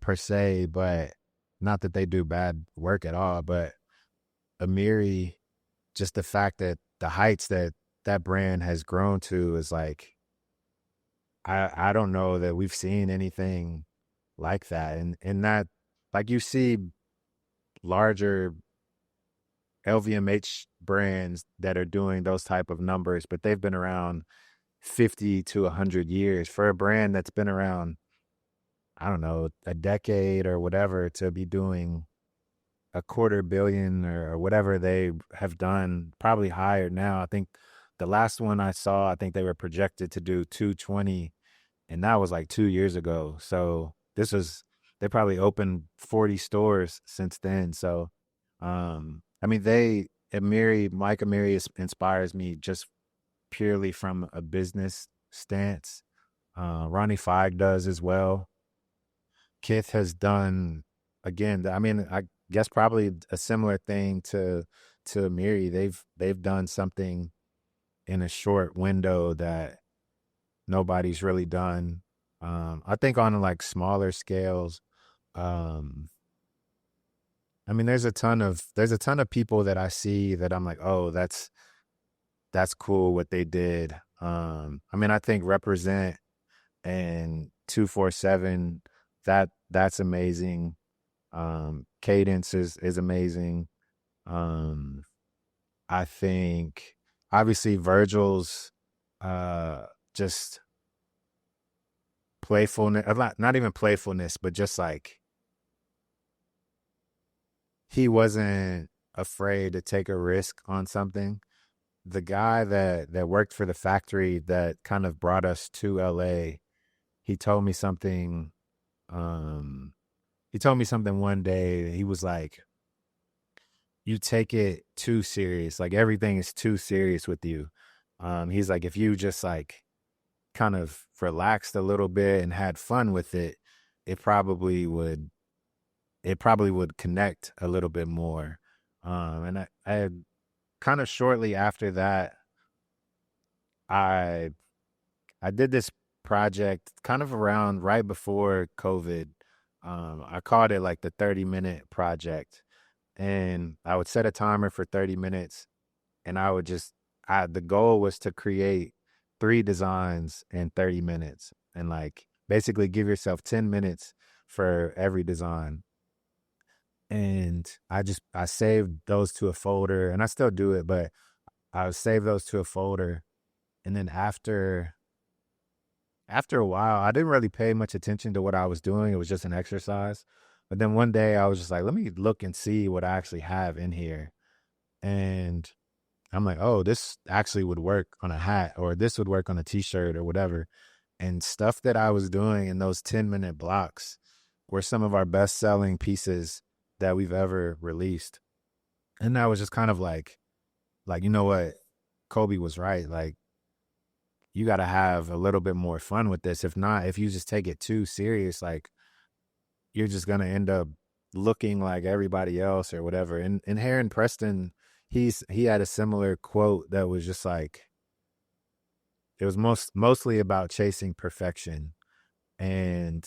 S5: per se, but not that they do bad work at all, but Amiri, just the fact that the heights that that brand has grown to is like, I don't know that we've seen anything like that. And that, like, you see larger LVMH brands that are doing those type of numbers, but they've been around 50 to 100 years. For a brand that's been around, I don't know, a decade or whatever, to be doing a quarter billion or whatever they have done, probably higher now. I think the last one I saw, I think they were projected to do 220, and that was like 2 years ago. So this was, they probably opened 40 stores since then. So, I mean, Mike Amiri inspires me just purely from a business stance. Ronnie Feig does as well. Kith has done, again, I mean, I guess probably a similar thing to Amiri. They've done something in a short window that nobody's really done. I think on like smaller scales, um, I mean, there's a ton of people that I see that I'm like, oh, that's cool what they did. I mean, I think Represent and 247, that's amazing. Cadence is amazing. I think obviously Virgil's just playfulness, not even playfulness, but just like he wasn't afraid to take a risk on something. The guy that worked for the factory that kind of brought us to LA, he told me something. He told me something one day. He was like, "You take it too serious. Like everything is too serious with you." He's like, if you just like kind of relaxed a little bit and had fun with it, it probably would connect a little bit more. And I kind of shortly after that, I did this project kind of around right before COVID. I called it like the 30-minute project, and I would set a timer for 30 minutes, and I would just, the goal was to create 3 designs in 30 minutes, and like basically give yourself 10 minutes for every design. And I saved those to a folder, and I still do it, but I would save those to a folder. And then after a while, I didn't really pay much attention to what I was doing. It was just an exercise. But then one day I was just like, let me look and see what I actually have in here. And I'm like, oh, this actually would work on a hat, or this would work on a t-shirt or whatever. And stuff that I was doing in those 10-minute blocks were some of our best selling pieces that we've ever released. And that was just kind of like, you know what? Kobe was right. Like, you got to have a little bit more fun with this. If not, if you just take it too serious, like, you're just going to end up looking like everybody else or whatever. And Heron Preston, he had a similar quote that was just like, it was mostly about chasing perfection. And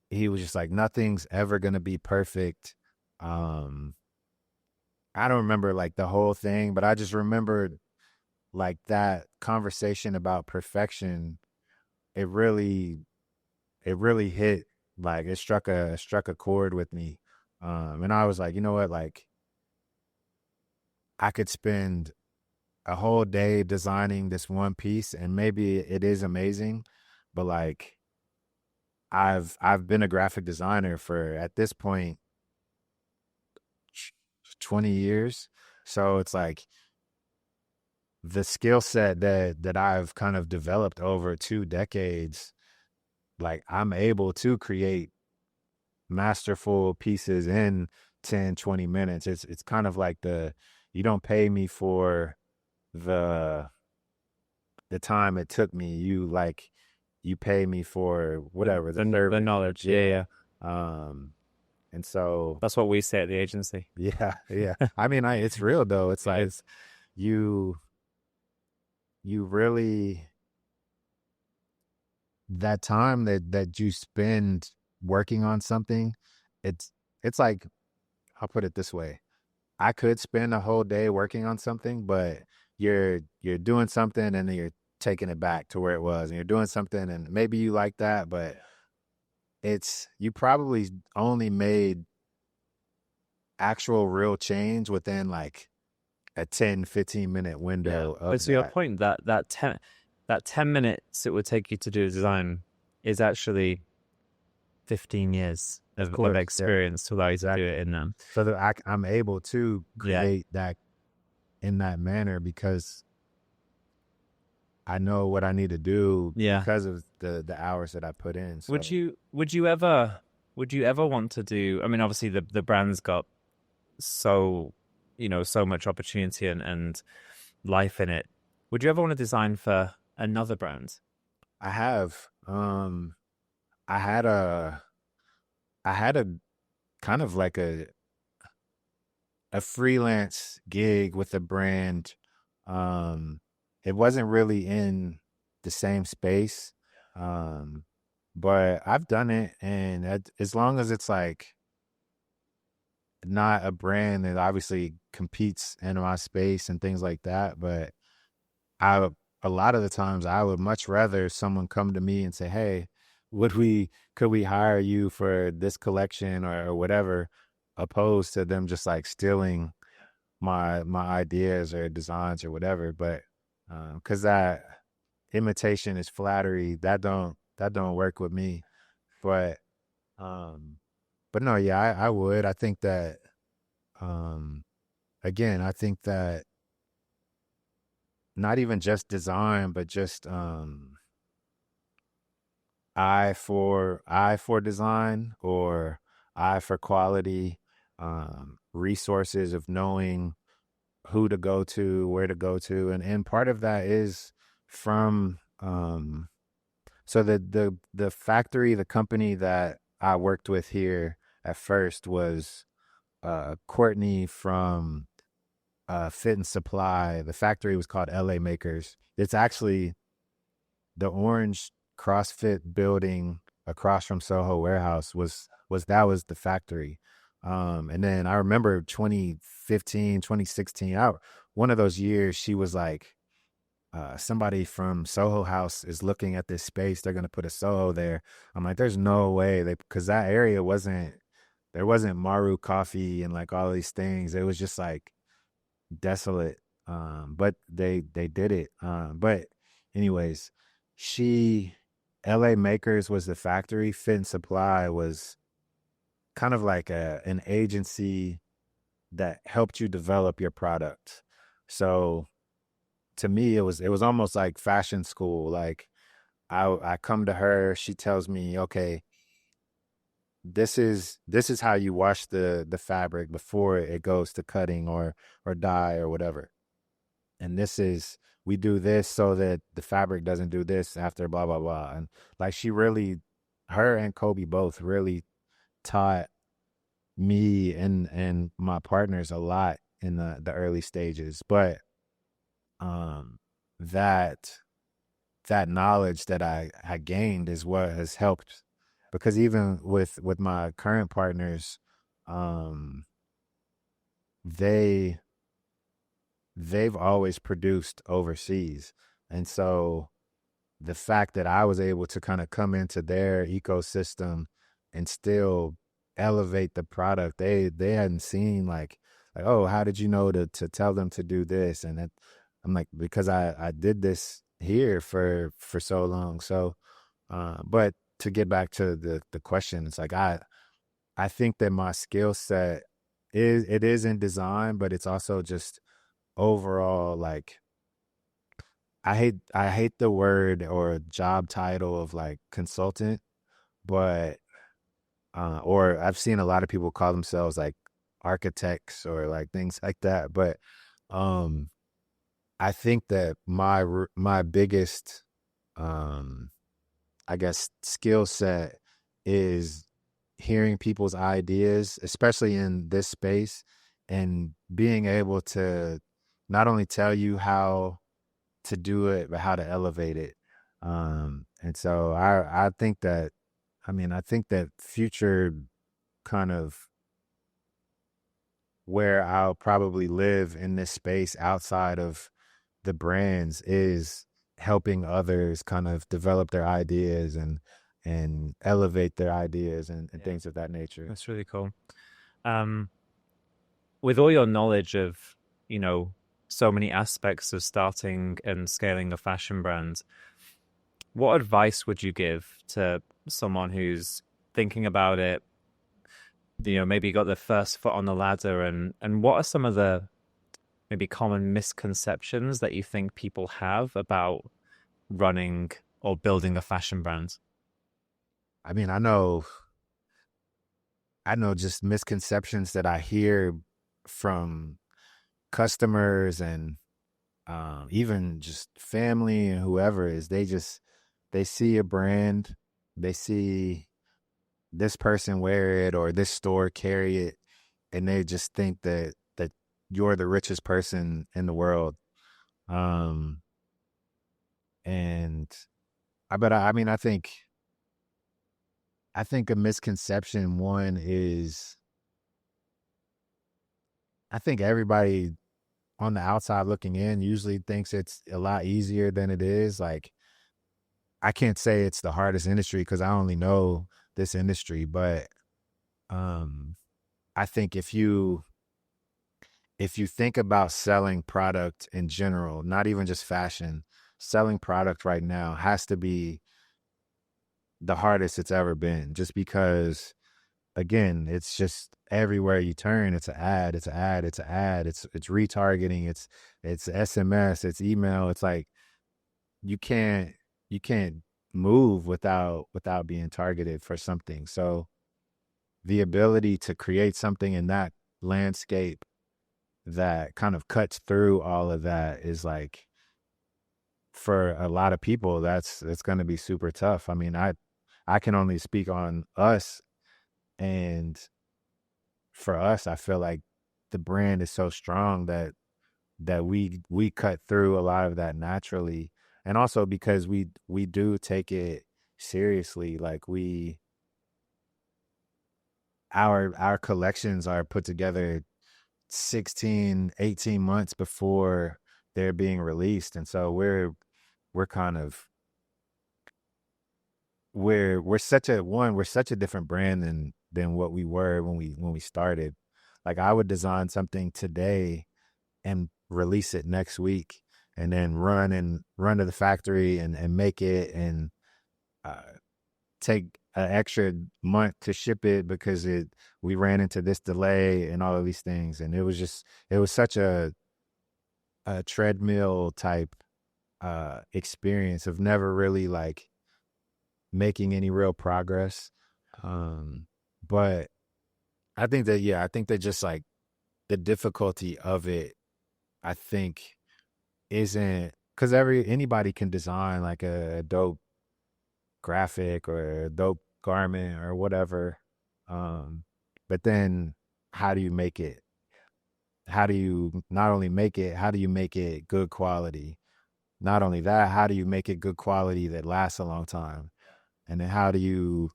S5: he was just like, nothing's ever going to be perfect. I don't remember like the whole thing, but I just remembered like that conversation about perfection. It really hit, like it struck a chord with me. And I was like, you know what, like I could spend a whole day designing this one piece, and maybe it is amazing, but like I've been a graphic designer for, at this point, 20 years. So it's like the skill set that I've kind of developed over 2 decades, like I'm able to create masterful pieces in 10, 20 minutes. It's kind of like you don't pay me for the time it took me. You pay me for whatever
S6: the knowledge. Yeah.
S5: And so
S6: That's what we say at the agency.
S5: yeah. I mean, it's real though. It's like you really, that time that you spend working on something, it's like, I'll put it this way. I could spend a whole day working on something, but you're doing something and then you're taking it back to where it was, and you're doing something and maybe you like that, but you probably only made actual real change within like a 10-15 minute window
S6: But
S5: of
S6: to your
S5: that.
S6: point, that 10 minutes it would take you to do a design is actually 15 years of
S5: course, yeah.
S6: experience to allow you to do it in them.
S5: So that I'm able to
S6: Yeah.
S5: create that in that manner because I know what I need to do
S6: Yeah.
S5: because of the hours that I put in. So.
S6: Would you ever want to do? I mean, obviously the brand's got so so much opportunity and life in it. Would you ever want to design for another brand?
S5: I have. I had a kind of like a freelance gig with a brand. It wasn't really in the same space. But I've done it, and as long as it's like not a brand that obviously competes in my space and things like that, but I a lot of the times I would much rather someone come to me and say, "Hey, could we hire you for this collection or whatever," opposed to them just like stealing my ideas or designs or whatever. But because that imitation is flattery, that don't work with me. But um, but no, yeah, I would. I think that um, again, I think that not even just design, but just eye for design or eye for quality, resources of knowing who to go to, where to go to, and part of that is from so the factory, the company that I worked with here at first was Courtney from Fit and Supply. The factory was called LA Makers. It's actually the orange CrossFit building across from Soho Warehouse was the factory. And then I remember 2015, 2016, one of those years, she was like, somebody from Soho House is looking at this space. They're going to put a Soho there. I'm like, there's no way because that area there wasn't Maru coffee and like all these things. It was just like desolate. But they did it. But anyways, LA Makers was the factory. Fit and Supply was kind of like an agency that helped you develop your product. So to me, it was almost like fashion school. Like I come to her, she tells me, okay, this is how you wash the fabric before it goes to cutting or dye or whatever. And we do this so that the fabric doesn't do this after blah blah blah. And like her and Kobe both really taught me and my partners a lot in the early stages. But that knowledge that I gained is what has helped, because even with my current partners, um they've always produced overseas. And so the fact that I was able to kind of come into their ecosystem and still elevate the product, they hadn't seen like, oh, how did you know to tell them to do this? And I'm like, because I did this here for so long. So but to get back to the question, it's like I think that my skill set is in design, but it's also just overall, like, I hate the word or job title of like consultant, but or I've seen a lot of people call themselves like architects or like things like that. But um I think that my biggest I guess skill set is hearing people's ideas, especially in this space, and being able to not only tell you how to do it, but how to elevate it. And so I think that, I think that future kind of where I'll probably live in this space outside of the brands is helping others kind of develop their ideas and elevate their ideas and things of that nature.
S6: That's really cool. With all your knowledge of, so many aspects of starting and scaling a fashion brand, what advice would you give to someone who's thinking about it, maybe got their first foot on the ladder, and what are some of the maybe common misconceptions that you think people have about running or building a fashion brand?
S5: I mean, I know just misconceptions that I hear from customers and even just family and whoever is they see a brand, they see this person wear it or this store carry it, and they just think that you're the richest person in the world. And I mean, I think a misconception one is I think everybody on the outside looking in usually thinks it's a lot easier than it is. Like, I can't say it's the hardest industry because I only know this industry, but I think if you think about selling product in general, not even just fashion, selling product right now has to be the hardest it's ever been, just because again, it's just everywhere you turn, it's an ad, it's an ad, it's an ad, it's retargeting, it's SMS, it's email. It's like you can't move without being targeted for something. So the ability to create something in that landscape that kind of cuts through all of that is like, for a lot of people, it's going to be super tough. I mean, I can only speak on us, and for us, I feel like the brand is so strong that we cut through a lot of that naturally, and also because we do take it seriously. Like our collections are put together 16, 18 months before they're being released, and so we're kind of we're such a different brand than what we were when we started. Like, I would design something today and release it next week, and then run to the factory and make it, and take an extra month to ship it because we ran into this delay and all of these things. And it was such a treadmill type experience of never really like making any real progress. But I think that just like the difficulty of it, I think, isn't because anybody can design like a dope graphic or a dope garment or whatever. But then how do you make it? How do you not only make it, how do you make it good quality? Not only that, how do you make it good quality that lasts a long time? And then how do you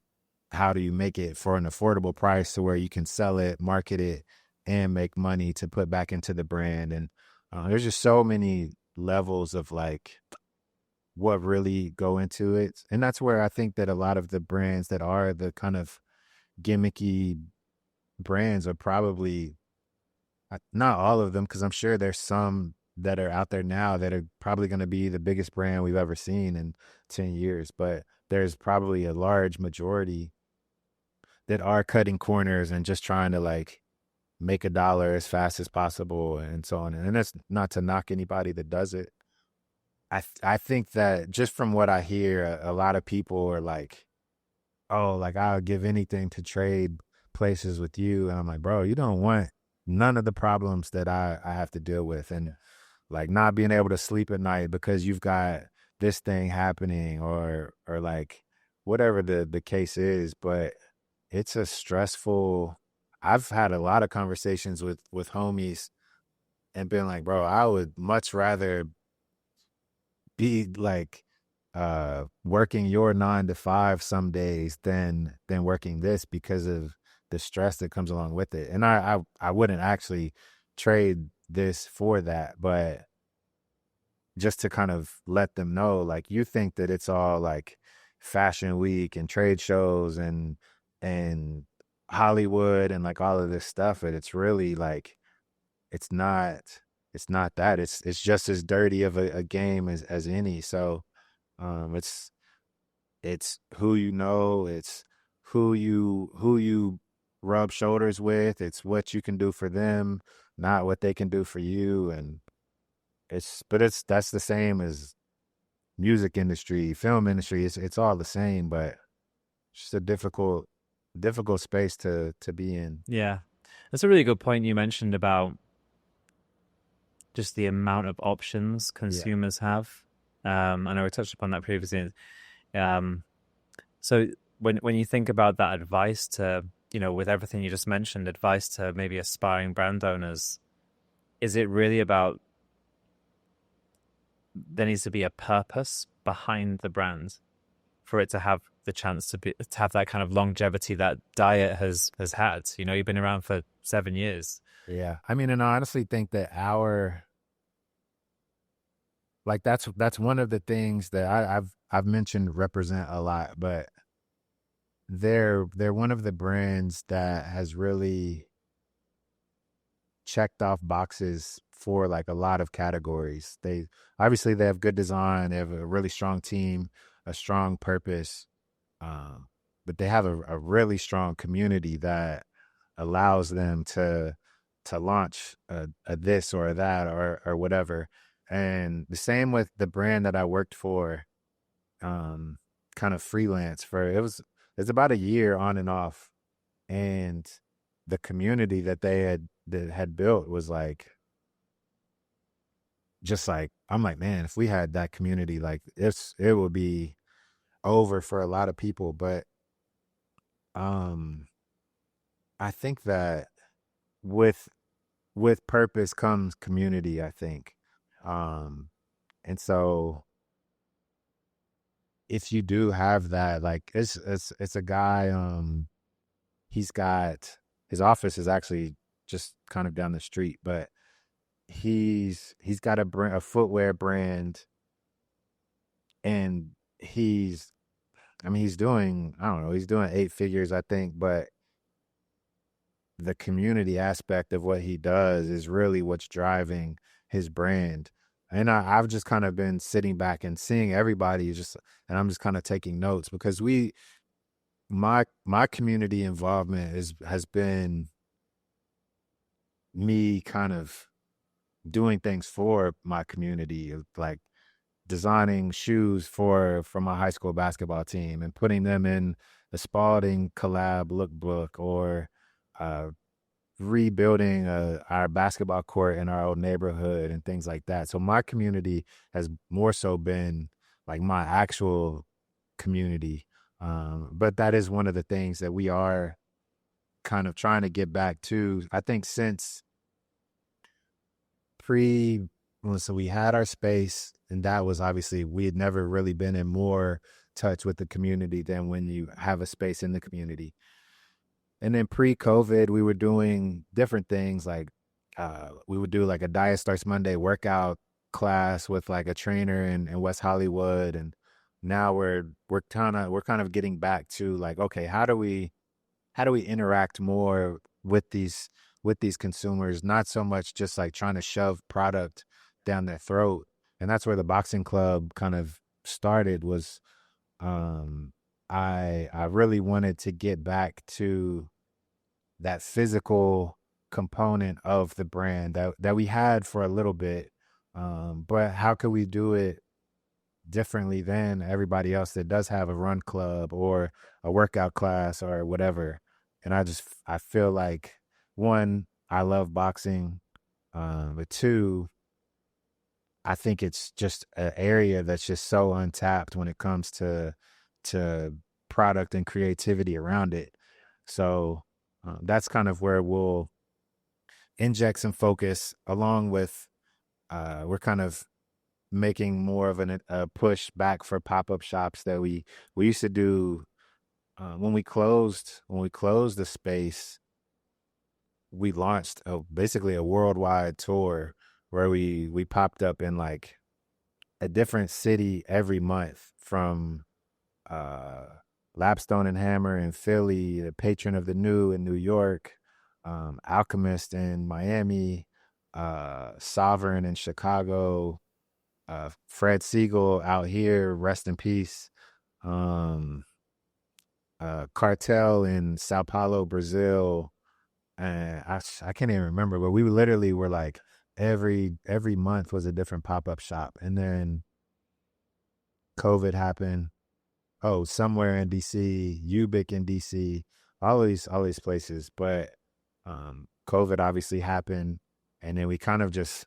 S5: make it for an affordable price to where you can sell it, market it, and make money to put back into the brand? And there's just so many levels of like what really go into it. And that's where I think that a lot of the brands that are the kind of gimmicky brands are probably, not all of them, because I'm sure there's some that are out there now that are probably going to be the biggest brand we've ever seen in 10 years. But there's probably a large majority that are cutting corners and just trying to like make a dollar as fast as possible and so on. And that's not to knock anybody that does it. I think that just from what I hear, a lot of people are like, oh, like I'll give anything to trade places with you. And I'm like, bro, you don't want none of the problems that I have to deal with. And like not being able to sleep at night because you've got this thing happening or like whatever the case is. But it's a stressful, I've had a lot of conversations with homies and been like, bro, I would much rather be like working your 9 to 5 some days than working this, because of the stress that comes along with it. And I wouldn't actually trade this for that, but just to kind of let them know, like, you think that it's all like fashion week and trade shows and Hollywood and like all of this stuff, and it's really like it's not it's not that. It's just as dirty of a game as any. So it's who you know, it's who you rub shoulders with, it's what you can do for them, not what they can do for you. And it's that's the same as music industry, film industry. It's all the same, but it's just a difficult space to be in.
S6: Yeah. That's a really good point you mentioned about just the amount of options
S5: Yeah.
S6: consumers have. I know we touched upon that previously. Um, so when you think about that advice to, with everything you just mentioned, advice to maybe aspiring brand owners, is it really about there needs to be a purpose behind the brand for it to have the chance to have that kind of longevity that Diet has had? You've been around for 7 years.
S5: Yeah. I mean, and I honestly think that that's one of the things that I've mentioned Represent a lot, but they're one of the brands that has really checked off boxes for like a lot of categories. They have good design, they have a really strong team, a strong purpose, but they have a really strong community that allows them to launch a this or a that or whatever. And the same with the brand that I worked for, kind of freelance for. It's about a year on and off, and the community that that had built was like, just like, I'm like, man, if we had that community, like it would be over for a lot of people. But I think that with purpose comes community, I think. And so if you do have that, like, it's a guy, he's got, his office is actually just kind of down the street, but he's got a footwear brand, and he's doing, I don't know, he's doing 8 figures, I think, but the community aspect of what he does is really what's driving his brand. And I've just kind of been sitting back and seeing everybody and I'm just kind of taking notes, because my community involvement has been me kind of doing things for my community, like designing shoes for my high school basketball team and putting them in the Spalding collab lookbook, or rebuilding our basketball court in our old neighborhood and things like that. So my community has more so been like my actual community. But that is one of the things that we are kind of trying to get back to. I think since so we had our space, and that was obviously, we had never really been in more touch with the community than when you have a space in the community. And then pre-COVID, we were doing different things, like we would do like a Diet Starts Monday workout class with like a trainer in West Hollywood, and now we're kind of getting back to like, okay, how do we interact more with these consumers, not so much just like trying to shove product down their throat. And that's where the boxing club kind of started, was I really wanted to get back to that physical component of the brand that we had for a little bit. But how could we do it differently than everybody else that does have a run club or a workout class or whatever? And I feel like, one, I love boxing, but two, I think it's just an area that's just so untapped when it comes to product and creativity around it. So that's kind of where we'll inject some focus, along with we're kind of making more of a push back for pop-up shops that we used to do. When we closed the space, we launched basically a worldwide tour where we popped up in like a different city every month, from uh, Lapstone and Hammer in Philly, the Patron of the New in New York, Alchemist in Miami, Sovereign in Chicago, Fred Siegel out here, rest in peace. Um, Cartel in Sao Paulo, Brazil, and I can't even remember, but we literally were like every month was a different pop up shop, and then COVID happened. Oh, somewhere in DC, Ubic in DC, all these places, but COVID obviously happened, and then we kind of just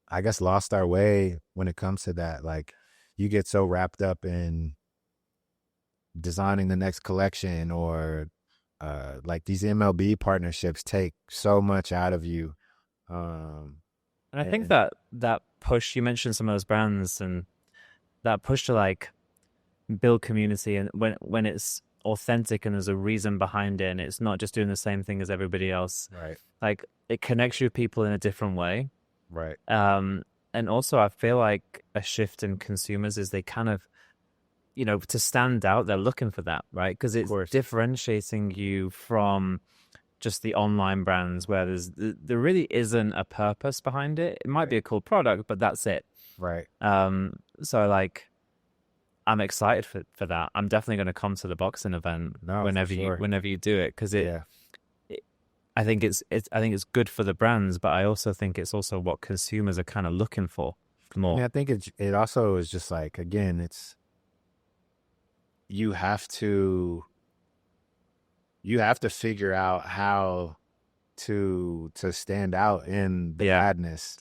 S5: I guess lost our way when it comes to that. Like, you get so wrapped up in designing the next collection, or like these MLB partnerships take so much out of you. Um,
S6: And I think
S5: and
S6: that push, you mentioned some of those brands, and that push to like build community, and when it's authentic and there's a reason behind it, and it's not just doing the same thing as everybody else,
S5: right,
S6: like it connects you with people in a different way.
S5: right,
S6: And also I feel like a shift in consumers is they kind of, to stand out, they're looking for that, right? Because
S5: of
S6: it's
S5: course,
S6: differentiating you from just the online brands where there really isn't a purpose behind it. It might be a cool product, but that's it.
S5: right.
S6: So like I'm excited for that. I'm definitely going to come to the boxing event
S5: No, for sure.
S6: whenever you do it, because
S5: Yeah,
S6: I think it's good for the brands, but I also think it's also what consumers are kind of looking for
S5: I mean,
S6: more.
S5: I think it also is just like, again, it's you have to you have to figure out how to stand out in the
S6: Yeah,
S5: madness,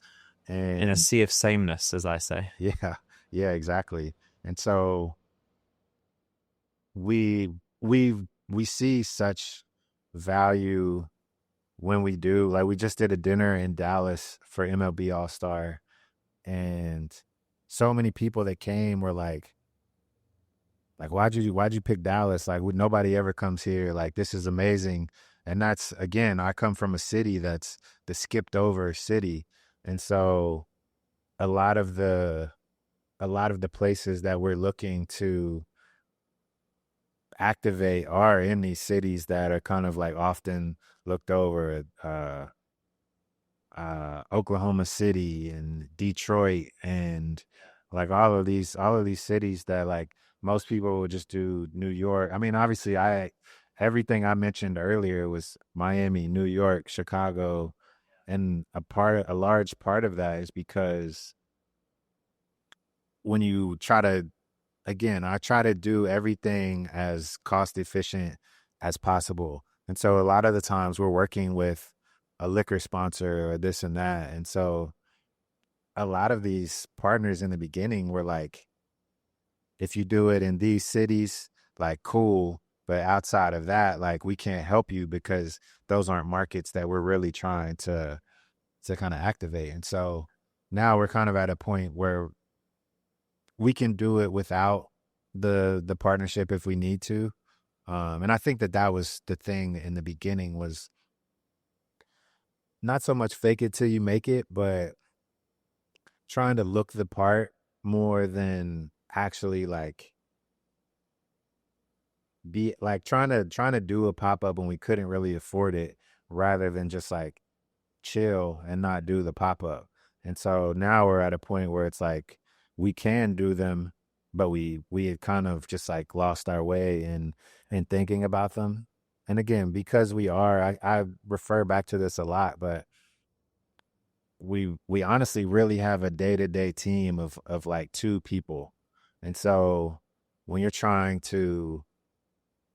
S6: in a
S5: and
S6: sea of sameness, as I say.
S5: yeah, yeah, exactly. And so we we see such value when we do. Like, we just did a dinner in Dallas for MLB All Star, and so many people that came were like, why'd you pick Dallas? Like, nobody ever comes here. Like, this is amazing. And that's, again, I come from a city that's the skipped over city, and so a lot of the a lot of the places that we're looking to activate are in these cities that are kind of like often looked over. Oklahoma City and Detroit, and like all of these cities that, like, most people would just do New York. I mean, obviously, I everything I mentioned earlier was Miami, New York, Chicago, and a large part of that is because when you try to, again, I try to do everything as cost efficient as possible. And so a lot of the times we're working with a liquor sponsor or this and that. And so a lot of these partners in the beginning were like, if you do it in these cities, like, cool. But outside of that, like, we can't help you because those aren't markets that we're really trying to kind of activate. And so now we're kind of at a point where we can do it without the partnership if we need to. And I think that was the thing in the beginning, was not so much fake it till you make it, but trying to look the part more than actually like be like trying to do a pop-up when we couldn't really afford it, rather than just like chill and not do the pop-up. And so now we're at a point where it's like we can do them, but we had kind of just like lost our way in thinking about them. And again, because I refer back to this a lot, but we honestly really have a day-to-day team of like two people. And so when you're trying to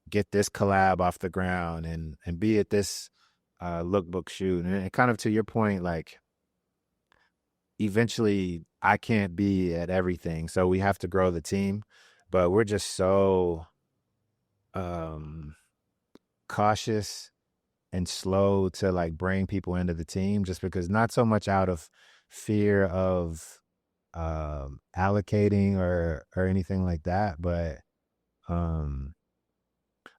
S5: get this collab off the ground and be at this lookbook shoot, and kind of to your point, like, eventually I can't be at everything, so we have to grow the team. But we're just so um cautious and slow to like bring people into the team, just because, not so much out of fear of allocating or anything like that, but um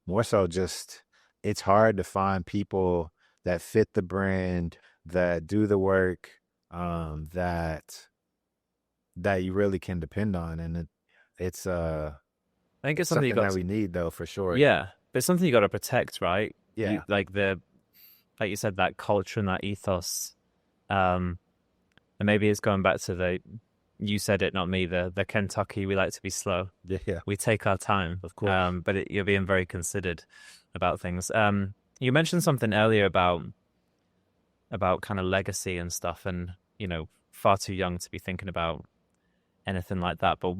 S5: more so just, it's hard to find people that fit the brand, that do the work, that that you really can depend on, and it's
S6: I think it's something you
S5: something that
S6: got.
S5: we need though for sure.
S6: Yeah, but it's something you got to protect, right?
S5: Yeah.
S6: Like like you said, that culture and that ethos. And maybe it's going back to you said it, not me. The Kentucky, we like to be slow.
S5: Yeah.
S6: We take our time,
S5: Of course.
S6: but you're being very considered about things. You mentioned something earlier about kind of legacy and stuff, and far too young to be thinking about anything like that. But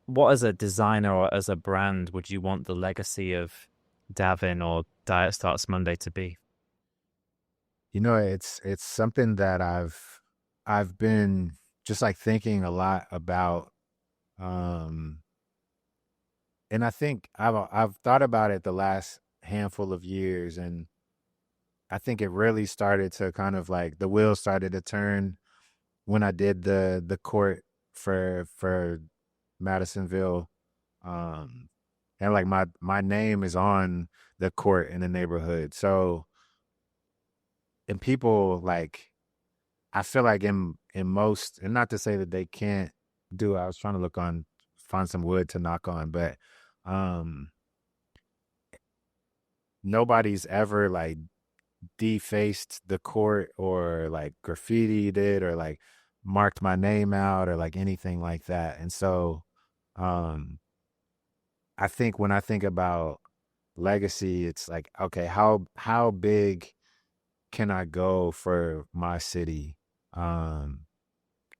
S6: what as a designer or as a brand would you want the legacy of Davin or Diet Starts Monday to be?
S5: It's something that I've been just like thinking a lot about, um, and I think I've thought about it the last handful of years, and I think it really started to kind of like the wheels started to turn when I did the court for Madisonville, um, and like my name is on the court in the neighborhood, so and people like I feel like in most, and not to say that they can't do it. I was trying to find some wood to knock on, but um nobody's ever like defaced the court or like graffitied it or like marked my name out or like anything like that. And so um I think when I think about legacy, it's like, okay, how big can I go for my city? Um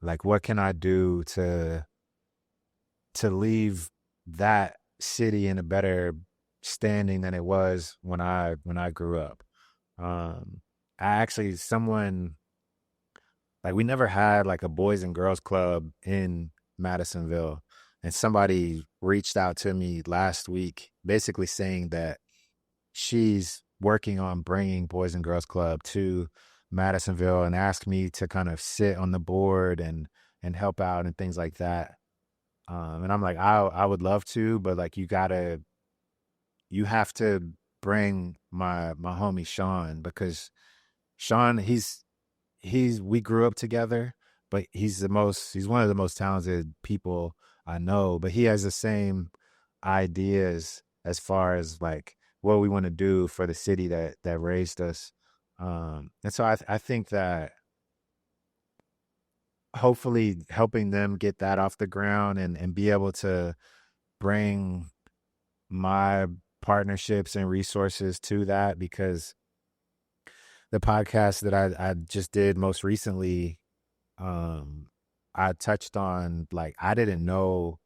S5: like what can I do to leave that city in a better standing than it was when I grew up. I actually someone like we never had like a boys and girls club in Madisonville, and somebody reached out to me last week basically saying that she's working on bringing boys and girls club to Madisonville and asked me to kind of sit on the board and help out and things like that. And I'm like, I would love to, but like you have to bring my homie Sean, because Sean, we grew up together, but he's one of the most talented people I know, but he has the same ideas as far as like what we want to do for the city that raised us. And so I think that hopefully helping them get that off the ground and be able to bring my partnerships and resources to that, because the podcast that I just did most recently, I touched on like I didn't know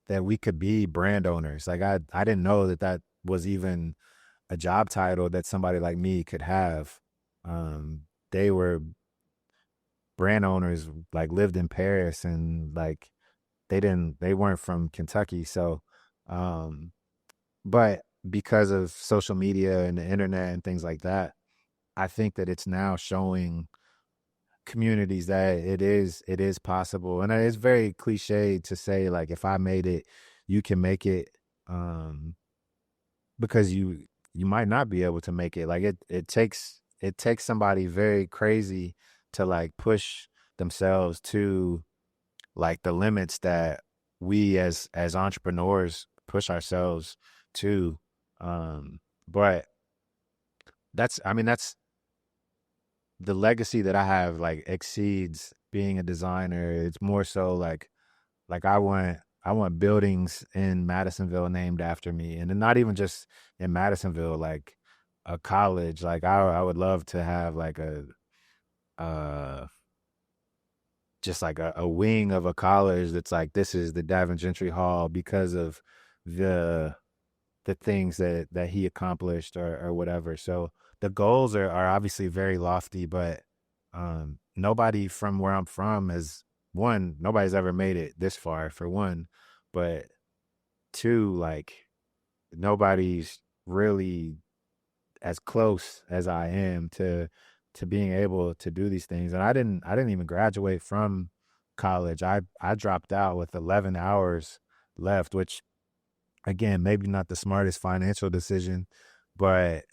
S5: that we could be brand owners. Like I didn't know that was even a job title that somebody like me could have. They were brand owners, like lived in Paris, and like they weren't from Kentucky. So, but because of social media and the internet and things like that, I think that it's now showing communities that it is possible. And it's very cliche to say like if I made it, you can make it, because you might not be able to make it. Like it takes somebody very crazy to like push themselves to like the limits that we as entrepreneurs push ourselves to. But that's the legacy that I have like exceeds being a designer. It's more so like I want buildings in Madisonville named after me, and then not even just in Madisonville, like a college. Like I would love to have like a uh just like a wing of a college that's like, this is the Davin Gentry Hall because of the the things that he accomplished or whatever. So the goals are obviously very lofty, but nobody from where I'm from nobody's ever made it this far, for one, but two, like nobody's really as close as I am to being able to do these things. And I didn't even graduate from college. I dropped out with 11 hours left, which again, maybe not the smartest financial decision, but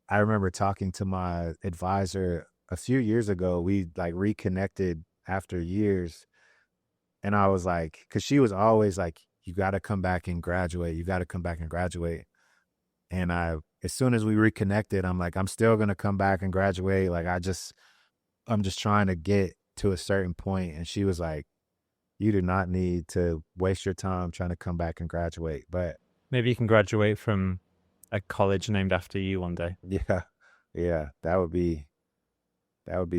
S5: I remember talking to my advisor a few years ago. We like reconnected after years, And I was like, because she was always like, you got to come back and graduate. You got to come back and graduate. And as soon as we reconnected, I'm like, I'm still going to come back and graduate. Like, I'm just trying to get to a certain point. And she was like, you do not need to waste your time trying to come back and graduate. But
S6: Maybe you can graduate from a college named after you one day.
S5: yeah, that would be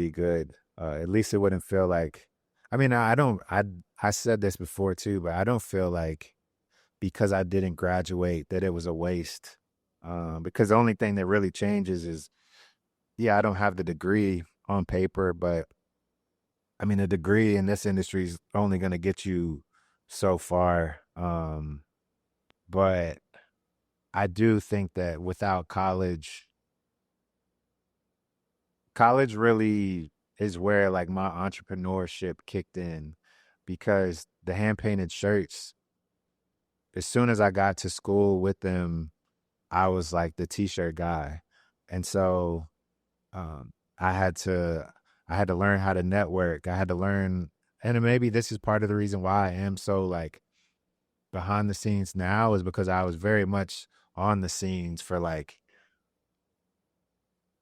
S5: good. At least it wouldn't feel like, I mean, I said this before too, but I don't feel like because I didn't graduate that it was a waste. Because the only thing that really changes is, yeah, I don't have the degree on paper, but I mean, a degree in this industry is only going to get you so far. But I do think that without college really is where like my entrepreneurship kicked in, because the hand painted shirts, as soon as I got to school with them, I was like the t-shirt guy. And so um, I had to learn how to network. I had to learn, and maybe this is part of the reason why I am so like behind the scenes now, is because I was very much on the scenes for like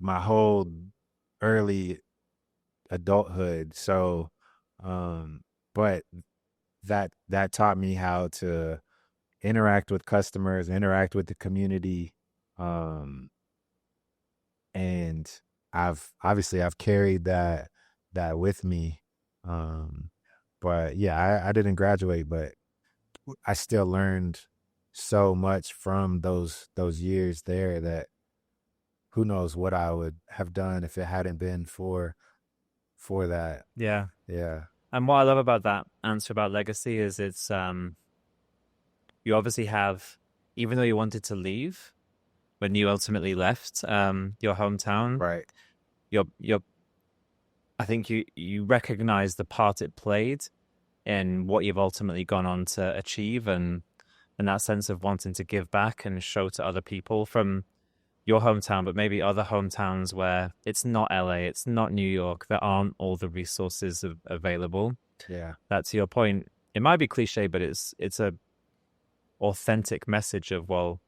S5: my whole early adulthood. So, but that taught me how to interact with customers, interact with the community, and I've carried that with me. But yeah, I didn't graduate, but I still learned so much from those years there that who knows what I would have done if it hadn't been for that.
S6: Yeah.
S5: Yeah.
S6: And what I love about that answer about legacy is it's you obviously have, even though you wanted to leave when you ultimately left your hometown,
S5: Right.
S6: you're I think you recognize the part it played in what you've ultimately gone on to achieve, and that sense of wanting to give back and show to other people from your hometown, but maybe other hometowns where it's not LA, it's not New York, there aren't all the resources available.
S5: Yeah.
S6: That, to your point, it might be cliche, but it's a authentic message of, well,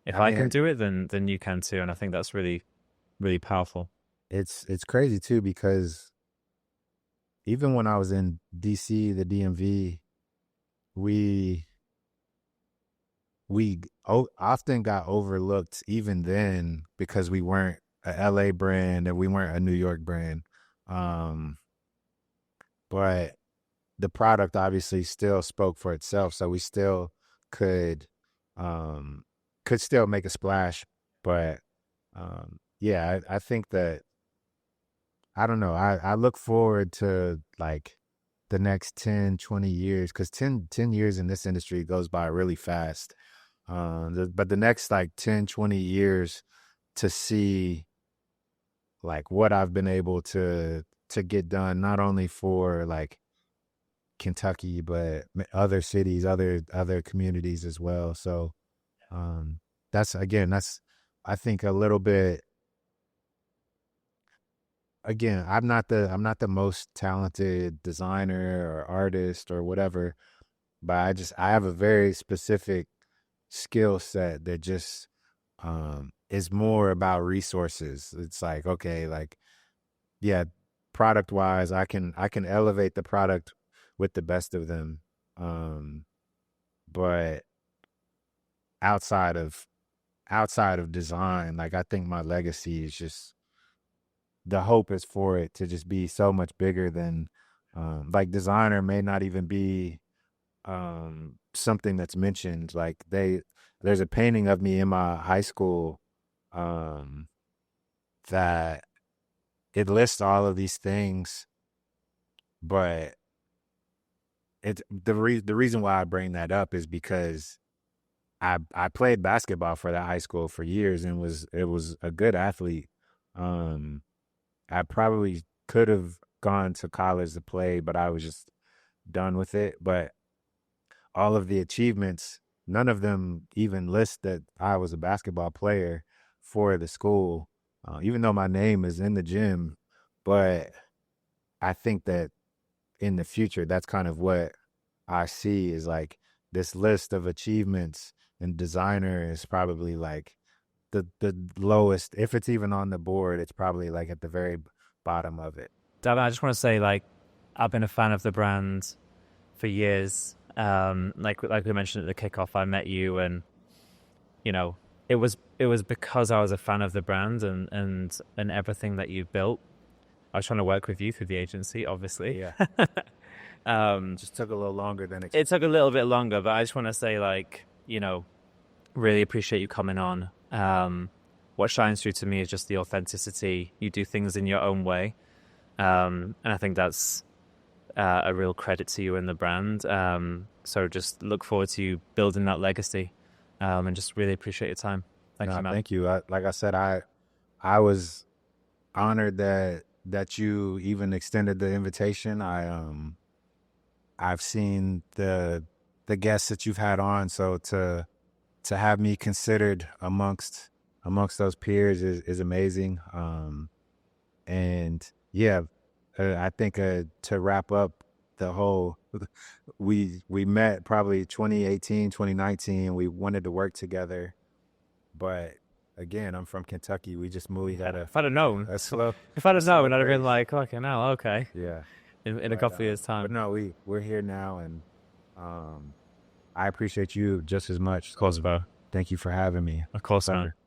S6: if I can do it, then you can too. And I think that's really, really powerful.
S5: It's crazy too, because even when I was in DC, the DMV, we often got overlooked even then because we weren't a LA brand and we weren't a New York brand. But the product obviously still spoke for itself, so we still could still make a splash. But yeah, I think that, I don't know, I look forward to like the next 10, 20 years, because 10 years in this industry goes by really fast. But the next like 10, 20 years, to see like what I've been able to get done, not only for like Kentucky, but other cities, other communities as well. So that's I think a little bit, again, I'm not the most talented designer or artist or whatever, but I have a very specific skill set that just is more about resources. It's like, okay, like, yeah, product wise, I can elevate the product with the best of them. But outside of design, like, I think my legacy is just, the hope is for it to just be so much bigger than like designer may not even be something that's mentioned. Like, there's a painting of me in my high school that it lists all of these things, but the reason why I bring that up is because I played basketball for that high school for years and was a good athlete. I probably could have gone to college to play, but I was just done with it. But all of the achievements, none of them even list that I was a basketball player for the school, even though my name is in the gym. But I think that in the future, that's kind of what I see is like this list of achievements, and designer is probably like the lowest. If it's even on the board, it's probably like at the very bottom of it.
S6: Davin, I just want to say, like, I've been a fan of the brand for years. Like we mentioned at the kickoff, I met you, and you know, it was because I was a fan of the brand and everything that you've built. I was trying to work with you through the agency, obviously.
S5: Yeah. Just took a little longer than
S6: It took a little bit longer, but I just want to say, like, you know, really appreciate you coming on. What shines through to me is just the authenticity. You do things in your own way. And I think that's a real credit to you and the brand. So just look forward to you building that legacy, and just really appreciate your time. Thank you, man.
S5: Thank you. Like I said, I was honored that you even extended the invitation. I've seen the guests that you've had on, so to have me considered amongst those peers is amazing. And yeah, I think to wrap up the whole, we met probably 2018, 2019. We wanted to work together, but again, I'm from Kentucky. We just moved at
S6: If I'd have known,
S5: a slow.
S6: if I'd have known, I'd have been like, okay, now, okay.
S5: Yeah.
S6: In a couple of years' time.
S5: But no, we're here now, and I appreciate you just as much.
S6: Of course, bro.
S5: Thank you for having me.
S6: Of course, man.